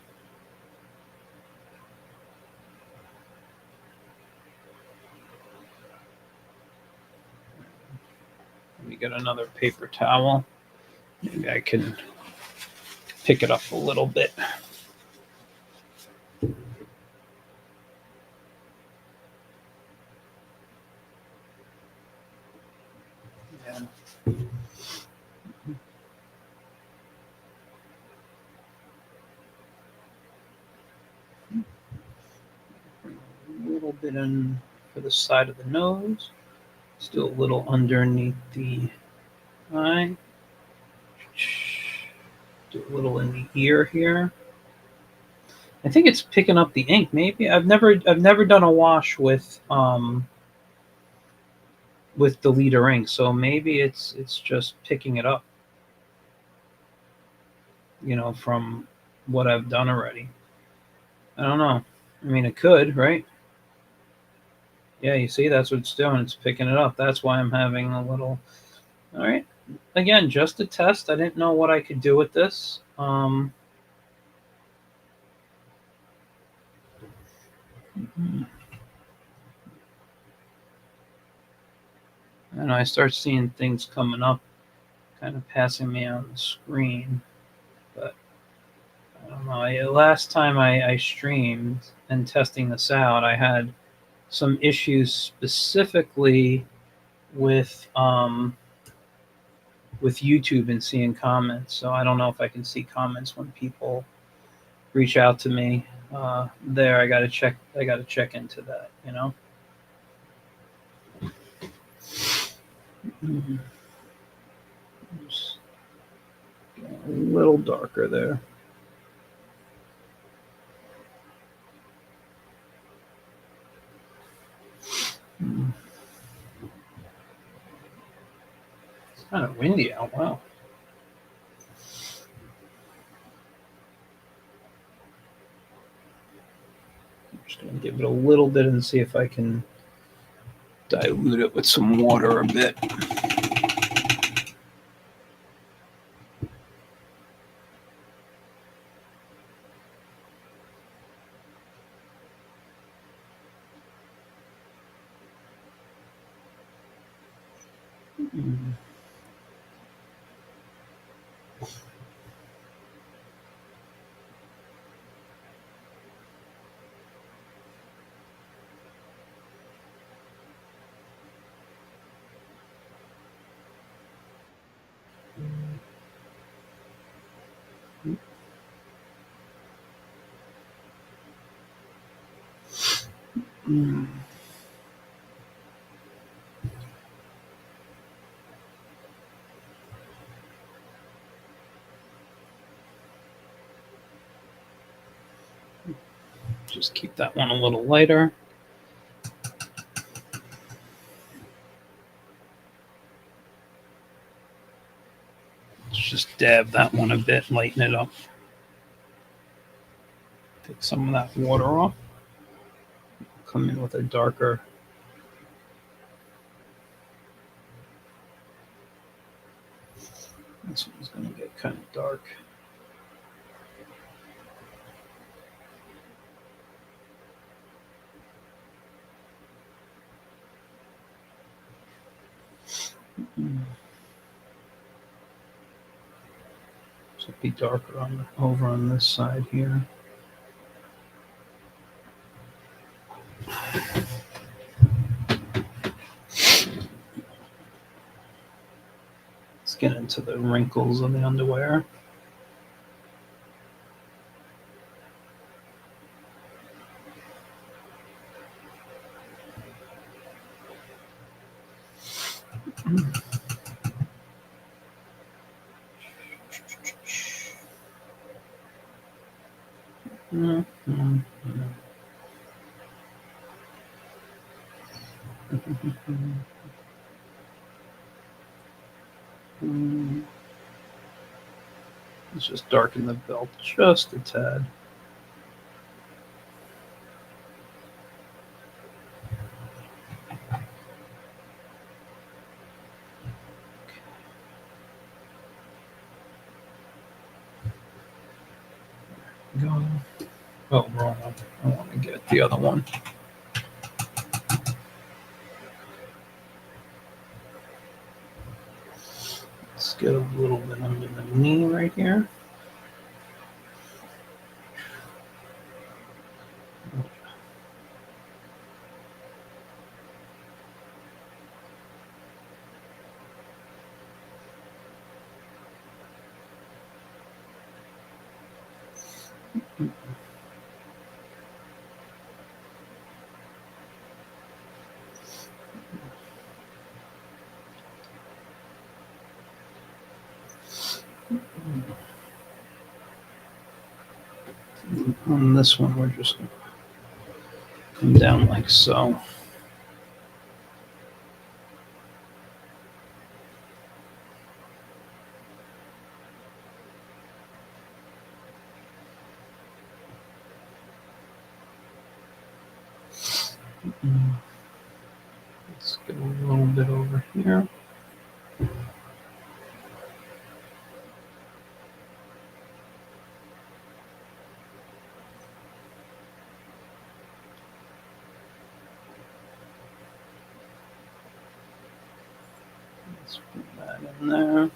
Let me get another paper towel. Maybe I can pick it up a little bit. Yeah. A little bit in for the side of the nose. Still a little underneath the eye. Do a little in the ear here. I think it's picking up the ink. Maybe I've never done a wash with the leader ink, so maybe it's just picking it up. You know, from what I've done already. I don't know. I mean, it could, right? Yeah, you see, that's what it's doing. It's picking it up. That's why I'm having a little. All right. Again, just a test. I didn't know what I could do with this. And I start seeing things coming up, kind of passing me on the screen. But I don't know. Last time I streamed and testing this out, I had some issues specifically with YouTube and seeing comments. So I don't know if I can see comments when people reach out to me. There, I gotta check. I gotta check into that. You know. Just a little darker there. Kind of windy out. Wow. I'm just going to give it a little bit and see if I can dilute it with some water a bit. Just keep that one a little lighter. Let's just dab that one a bit, lighten it up. Take some of that water off. Come in with a darker. This one's going to get kind of dark. So it'll be darker over on this side here. Let's get into the wrinkles of the underwear. Let's just darken the belt just a tad. Go. Oh, wrong one. I want to get the other one. Let's get a little bit under the knee right here. On this one, we're just going to come down like so. Let's get a little bit over here. Let's put that in there.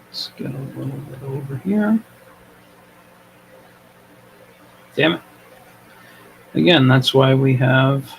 Let's get a little bit over here. Damn it. Again, that's why we have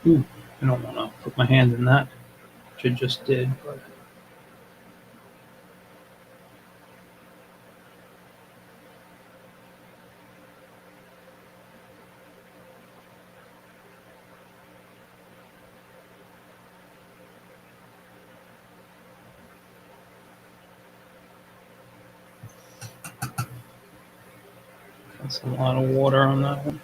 I don't want to put my hand in that, which I just did, but that's a lot of water on that one.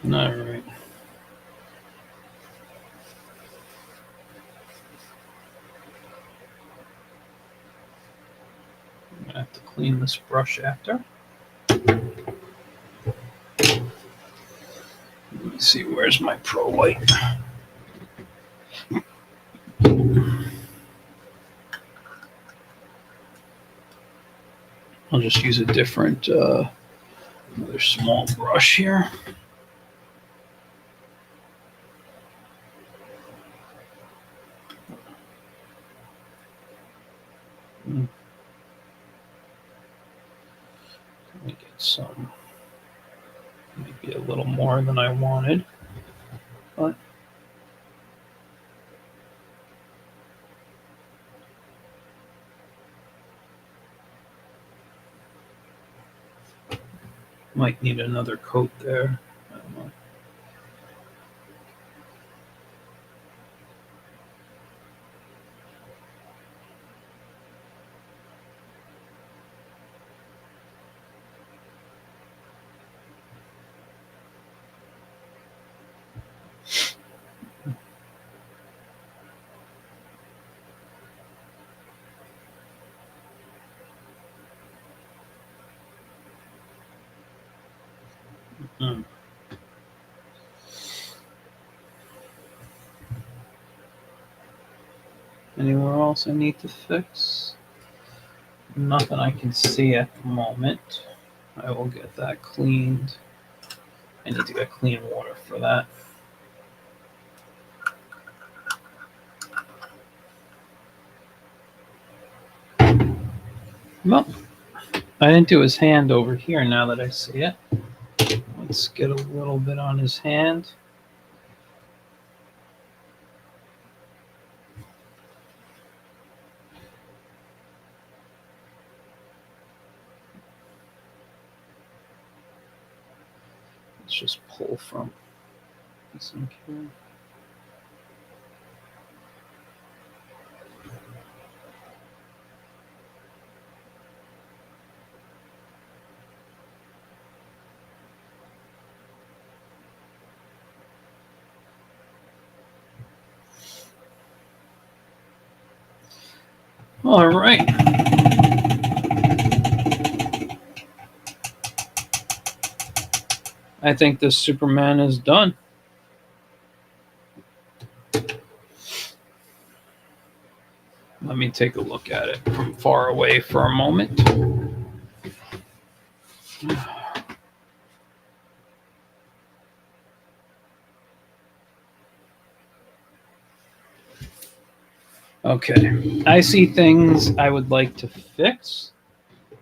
All right. I have to clean this brush after. Let me see, where's my Pro White? I'll just use a different, another small brush here. Let me get some, maybe a little more than I wanted, but might need another coat there. I don't know. Hmm. Anywhere else I need to fix? Nothing I can see at the moment. I will get that cleaned. I need to get clean water for that. Well, I didn't do his hand over here now that I see it. Let's get a little bit on his hand. Let's just pull from this one here. All right. I think this Superman is done. Let me take a look at it from far away for a moment. Okay, I see things I would like to fix.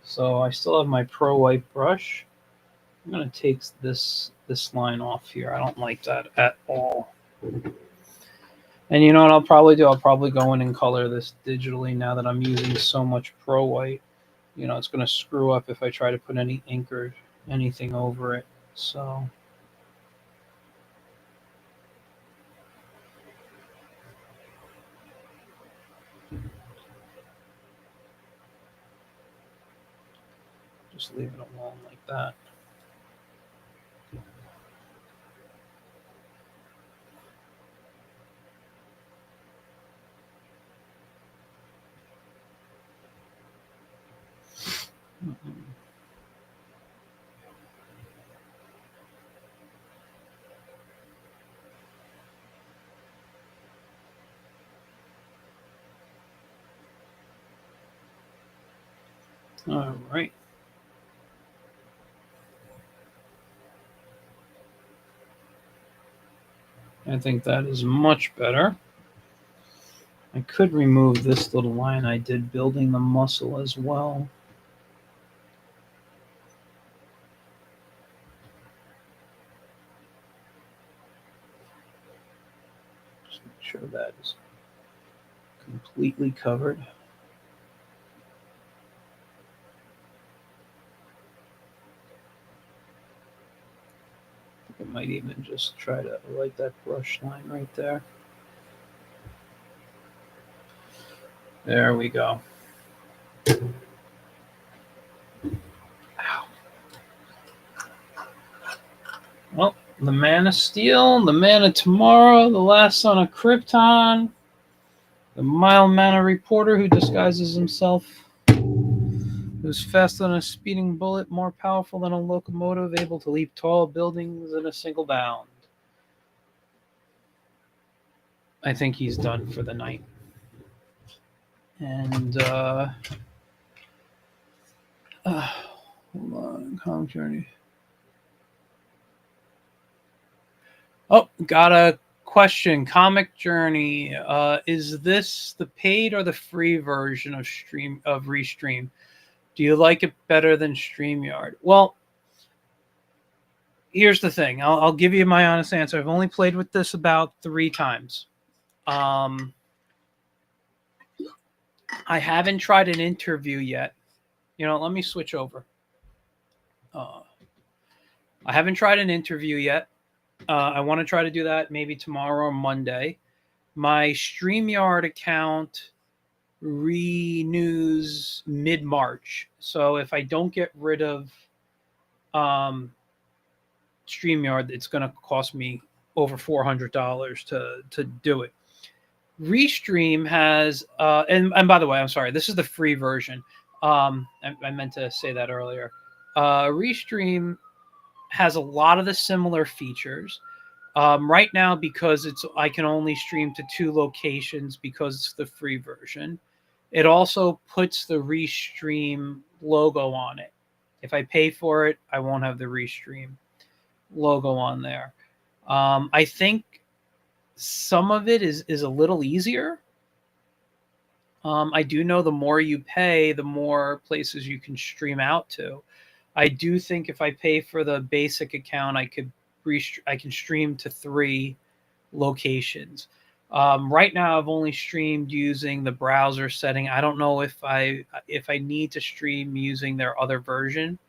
So I still have my Pro White brush. I'm gonna take this line off here. I don't like that at all. And you know what I'll probably do? I'll probably go in and color this digitally now that I'm using so much Pro White. You know, it's gonna screw up if I try to put any ink or anything over it. So just leave it alone like that. All right. I think that is much better. I could remove this little line I did building the muscle as well. Just make sure that is completely covered. I might even just try to light that brush line right there. There we go. Ow. Well, the Man of Steel, the Man of Tomorrow, the Last Son of Krypton, the mild-mannered reporter who disguises himself, who's faster than a speeding bullet, more powerful than a locomotive, able to leap tall buildings in a single bound. I think he's done for the night. And hold on, Comic Journey. Oh, got a question. Comic Journey. Is this the paid or the free version of Restream? Do you like it better than StreamYard? Well, here's the thing. I'll give you my honest answer. I've only played with this about 3 times. I haven't tried an interview yet. You know, let me switch over. I haven't tried an interview yet. I want to try to do that maybe tomorrow or Monday. My StreamYard account renews mid-March. So if I don't get rid of StreamYard, it's going to cost me over $400 to do it. Restream has, and by the way, I'm sorry, this is the free version. I meant to say that earlier. Restream has a lot of the similar features. Right now, because I can only stream to 2 locations because it's the free version. It also puts the Restream logo on it. If I pay for it, I won't have the Restream logo on there. I think some of it is a little easier. I do know the more you pay, the more places you can stream out to. I do think if I pay for the basic account, I can stream to 3 locations. Right now, I've only streamed using the browser setting. I don't know if I need to stream using their other version.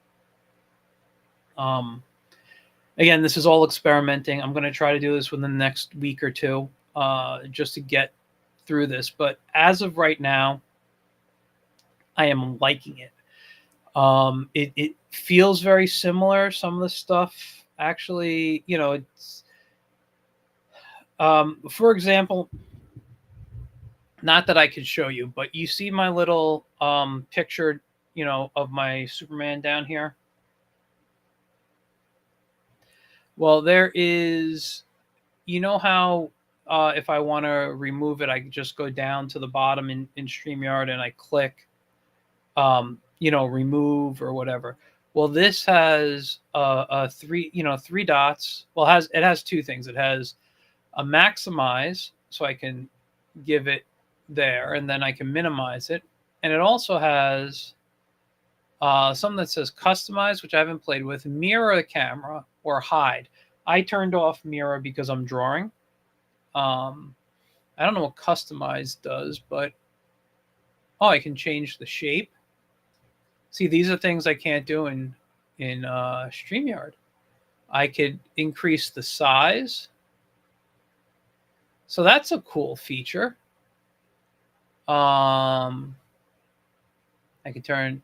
Again, this is all experimenting. I'm going to try to do this within the next week or 2, just to get through this. But as of right now, I am liking it. It feels very similar. Some of the stuff actually, you know, it's for example, Not that I could show you, but you see my little picture, of my Superman down here. Well, there is, how if I want to remove it, I just go down to the bottom in StreamYard and I click, remove or whatever. Well, this has three dots. Well, it has two things. It has a maximize, so I can give it there, and then I can minimize it. And it also has something that says customize, which I haven't played with, mirror the camera, or hide. I turned off mirror because I'm drawing. I don't know what customize does, but I can change the shape. See, these are things I can't do in StreamYard. I could increase the size. So that's a cool feature. I can turn,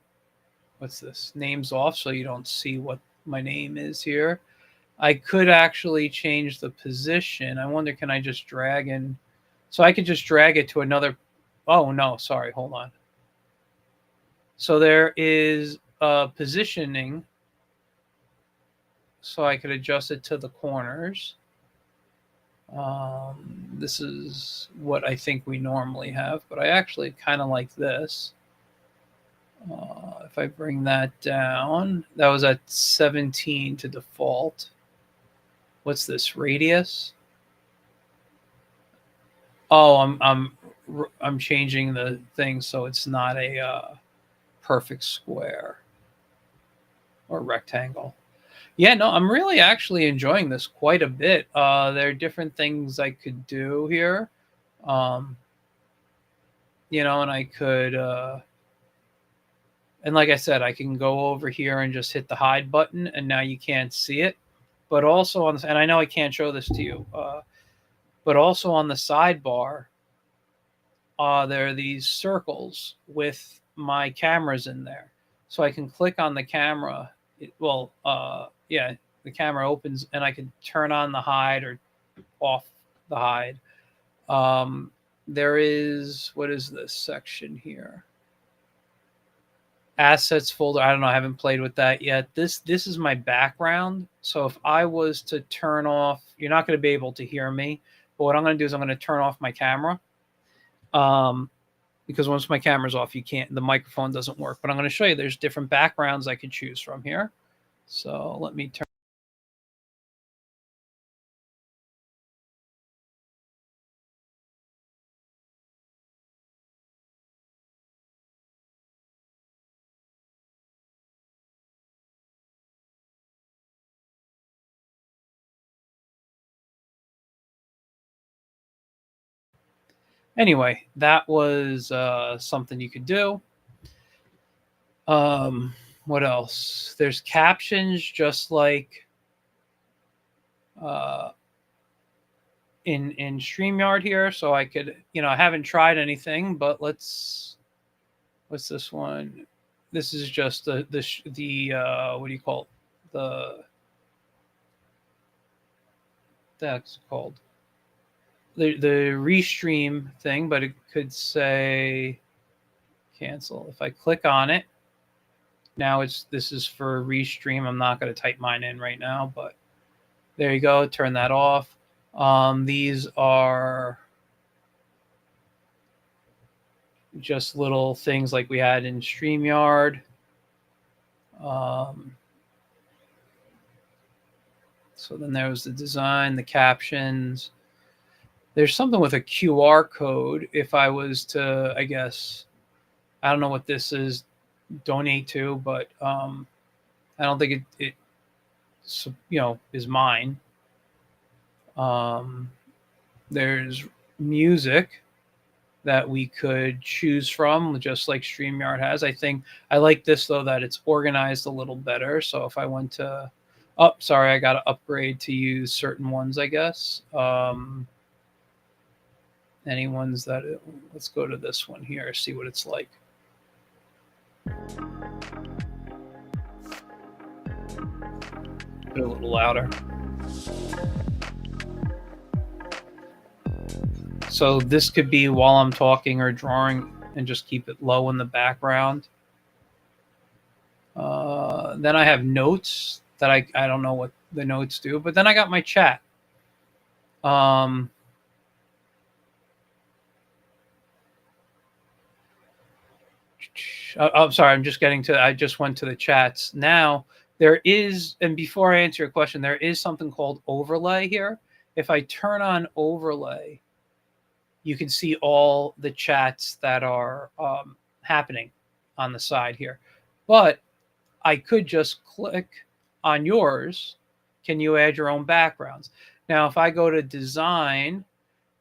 what's this, names off so you don't see what my name is here. I could actually change the position. I wonder, can I just drag in? So I could just drag it to another. Oh, no, sorry. Hold on. So there is positioning. So I could adjust it to the corners. This is what I think we normally have, but I actually kind of like this. If I bring that down, that was at 17 to default. What's this, radius? Oh, I'm changing the thing so it's not a perfect square or rectangle. Yeah, no, I'm really actually enjoying this quite a bit. There are different things I could do here. And I could, and like I said, I can go over here and just hit the hide button, and now you can't see it. But also and I know I can't show this to you, but also on the sidebar, there are these circles with my cameras in there. So I can click on the camera. The camera opens, and I can turn on the hide or off the hide. There is, what is this section here? Assets folder. I don't know. I haven't played with that yet. This is my background. So if I was to turn off, you're not going to be able to hear me. But what I'm going to do is I'm going to turn off my camera. Because once my camera's off, the microphone doesn't work. But I'm going to show you there's different backgrounds I could choose from here. So let me turn. Anyway, that was something you could do. What else? There's captions, just like in StreamYard here. So I could, I haven't tried anything, but what's this one? This is just the what do you call it? That's called the Restream thing, but it could say cancel. If I click on it, now this is for Restream. I'm not going to type mine in right now, but there you go. Turn that off. These are just little things like we had in StreamYard. So then there was the design, the captions. There's something with a QR code. If I was to, I guess, I don't know what this is, donate to, but I don't think it is mine. There's music that we could choose from, just like StreamYard has. I like this, though, that it's organized a little better. So if I went to, I got to upgrade to use certain ones, I guess. Any ones that, let's go to this one here, see what it's like. Put it a little louder. So this could be while I'm talking or drawing, and just keep it low in the background. Then I have notes that I don't know what the notes do, but then I got my chat. I'm sorry, I'm just getting to, I just went to the chats. Now, there is, and before I answer your question, there is something called overlay here. If I turn on overlay, you can see all the chats that are happening on the side here. But I could just click on yours. Can you add your own backgrounds? Now, if I go to design,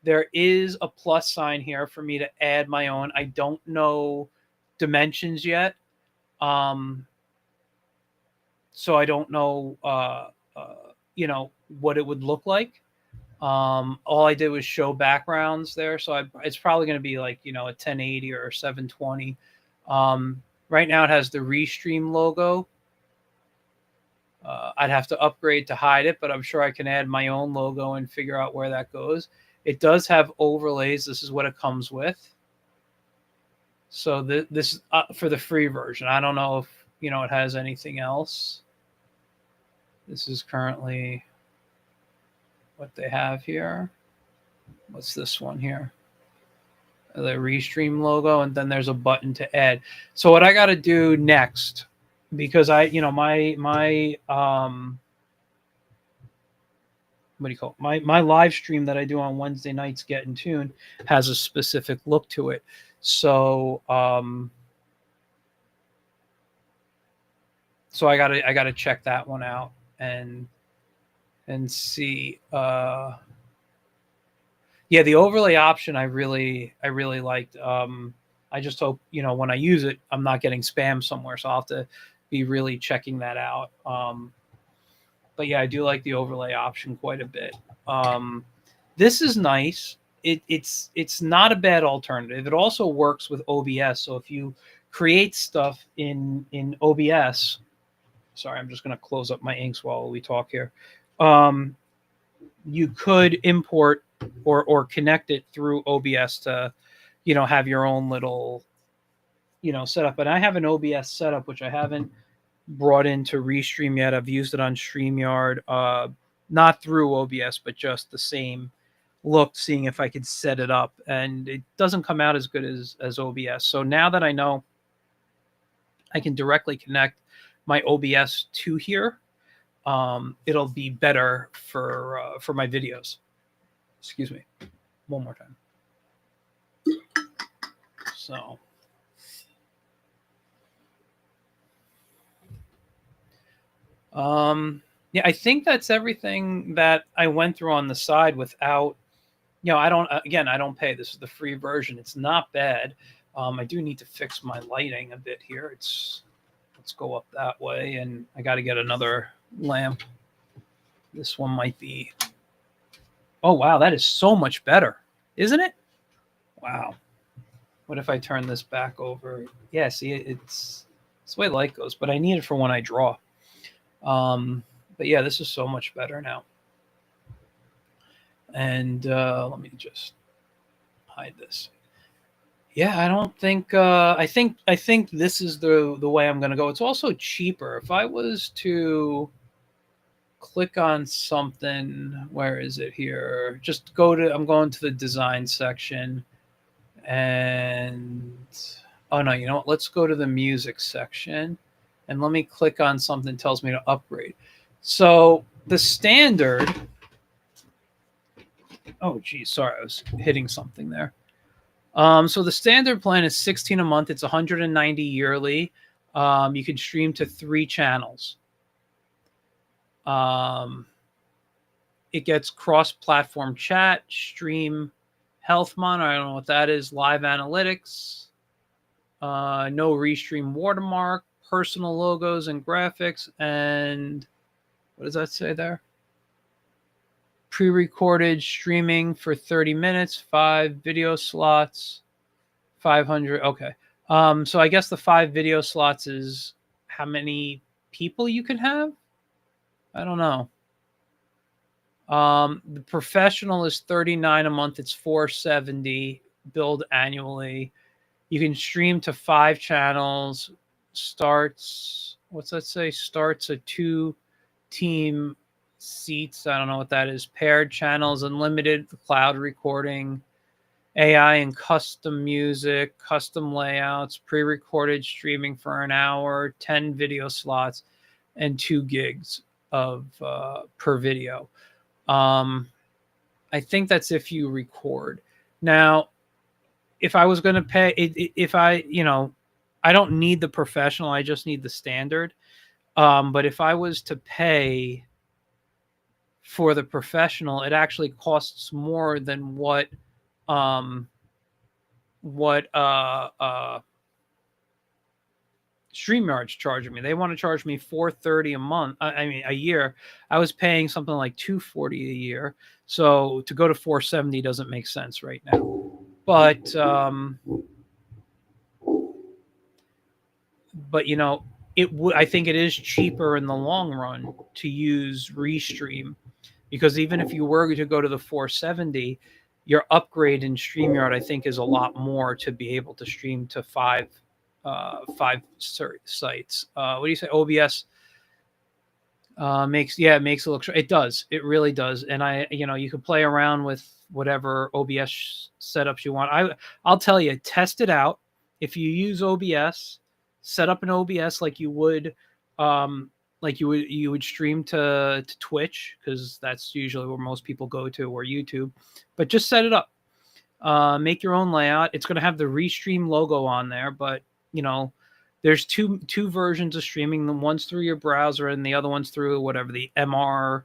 there is a plus sign here for me to add my own. I don't know dimensions yet. So I don't know, what it would look like. All I did was show backgrounds there. So it's probably going to be like, a 1080 or 720. Right now it has the Restream logo. I'd have to upgrade to hide it, but I'm sure I can add my own logo and figure out where that goes. It does have overlays. This is what it comes with. So this is for the free version. I don't know if, it has anything else. This is currently what they have here. What's this one here? The Restream logo, and then there's a button to add. So what I got to do next, because my what do you call it? My live stream that I do on Wednesday nights, Get in Tune, has a specific look to it. So so I gotta check that one out and see. Yeah, the overlay option I really liked. I just hope, when I use it, I'm not getting spam somewhere. So I'll have to be really checking that out. But yeah, I do like the overlay option quite a bit. This is nice. It's not a bad alternative. It also works with OBS. So if you create stuff in OBS, sorry, I'm just going to close up my inks while we talk here. You could import or connect it through OBS to, have your own little, setup. But I have an OBS setup, which I haven't brought into Restream yet. I've used it on StreamYard, not through OBS, but just the same look, seeing if I could set it up. And it doesn't come out as good as OBS. So now that I know I can directly connect my OBS to here, it'll be better for my videos. Excuse me. One more time. So. Yeah, I think that's everything that I went through on the side without, I don't pay. This is the free version. It's not bad. I do need to fix my lighting a bit here. Let's go up that way, and I got to get another lamp. This one might be, oh wow, that is so much better, isn't it? Wow. What if I turn this back over? Yeah, see, it's the way light goes, but I need it for when I draw. But yeah, this is so much better now. And let me just hide this. Yeah, I don't think I think this is the way I'm going to go. It's also cheaper. If I was to click on something, where is it here? Just I'm going to the design section, and oh no, you know what? Let's go to the music section, and let me click on something that tells me to upgrade. So the standard, oh geez, sorry, I was hitting something there. So the standard plan is $16 a month. It's $190 yearly. You can stream to 3 channels. It gets cross-platform chat, stream, health monitor. I don't know what that is. Live analytics. No Restream watermark. Personal logos and graphics. And what does that say there? Pre-recorded streaming for 30 minutes, 5 video slots, 500. Okay. So I guess the 5 video slots is how many people you can have? I don't know. The professional is $39 a month. It's $470 billed annually. You can stream to 5 channels. Starts, what's that say? Starts at 2 team seats. I don't know what that is. Paired channels, unlimited cloud recording, AI and custom music, custom layouts, pre-recorded streaming for an hour, 10 video slots, and 2 gigs of per video. I think that's if you record. Now, if I was going to pay, if I, I don't need the professional, I just need the standard. But if I was to pay for the professional, it actually costs more than um, what StreamYard's charging me. They want to charge me $430 a month. I mean, a year. I was paying something like $240 a year. So to go to $470 doesn't make sense right now. But it would. I think it is cheaper in the long run to use Restream, because even if you were to go to the 470, your upgrade in StreamYard I think is a lot more to be able to stream to five sites. What do you say? OBS makes it look. It does. It really does. And you can play around with whatever OBS setups you want. I'll tell you, test it out. If you use OBS, set up an OBS like you would stream to Twitch, because that's usually where most people go to, or YouTube. But just set it up. Make your own layout. It's going to have the Restream logo on there, but there's two versions of streaming. The one's through your browser, and the other one's through whatever the MR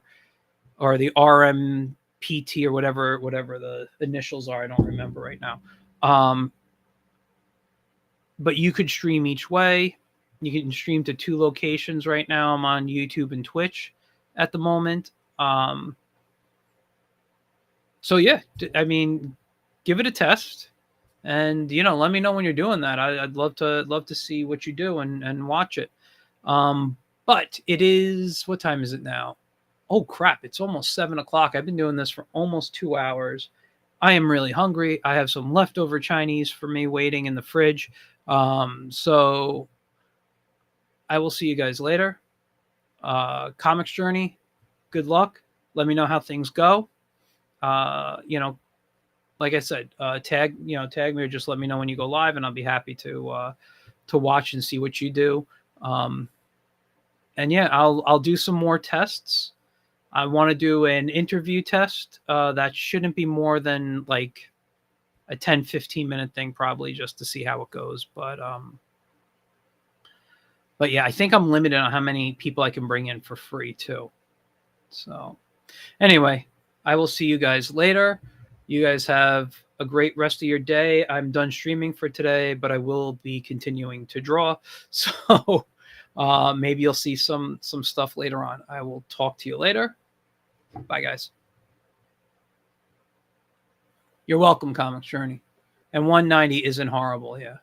or the RMPT or whatever the initials are. I don't remember right now. But you could stream each way. You can stream to 2 locations right now. I'm on YouTube and Twitch at the moment. So yeah, I mean, give it a test, and let me know when you're doing that. I'd love to see what you do and watch it. But it is, what time is it now? Oh crap, it's almost 7:00. I've been doing this for almost 2 hours. I am really hungry. I have some leftover Chinese for me waiting in the fridge. So I will see you guys later. Comics Journey, good luck. Let me know how things go. Like I said, tag me, or just let me know when you go live, and I'll be happy to watch and see what you do. And yeah, I'll do some more tests. I want to do an interview test that shouldn't be more than like a 10-15 minute thing, probably, just to see how it goes. But yeah, I think I'm limited on how many people I can bring in for free too. So anyway, I will see you guys later. You guys have a great rest of your day. I'm done streaming for today, but I will be continuing to draw. So maybe you'll see some stuff later on. I will talk to you later. Bye, guys. You're welcome, Comics Journey. And 190 isn't horrible, yeah.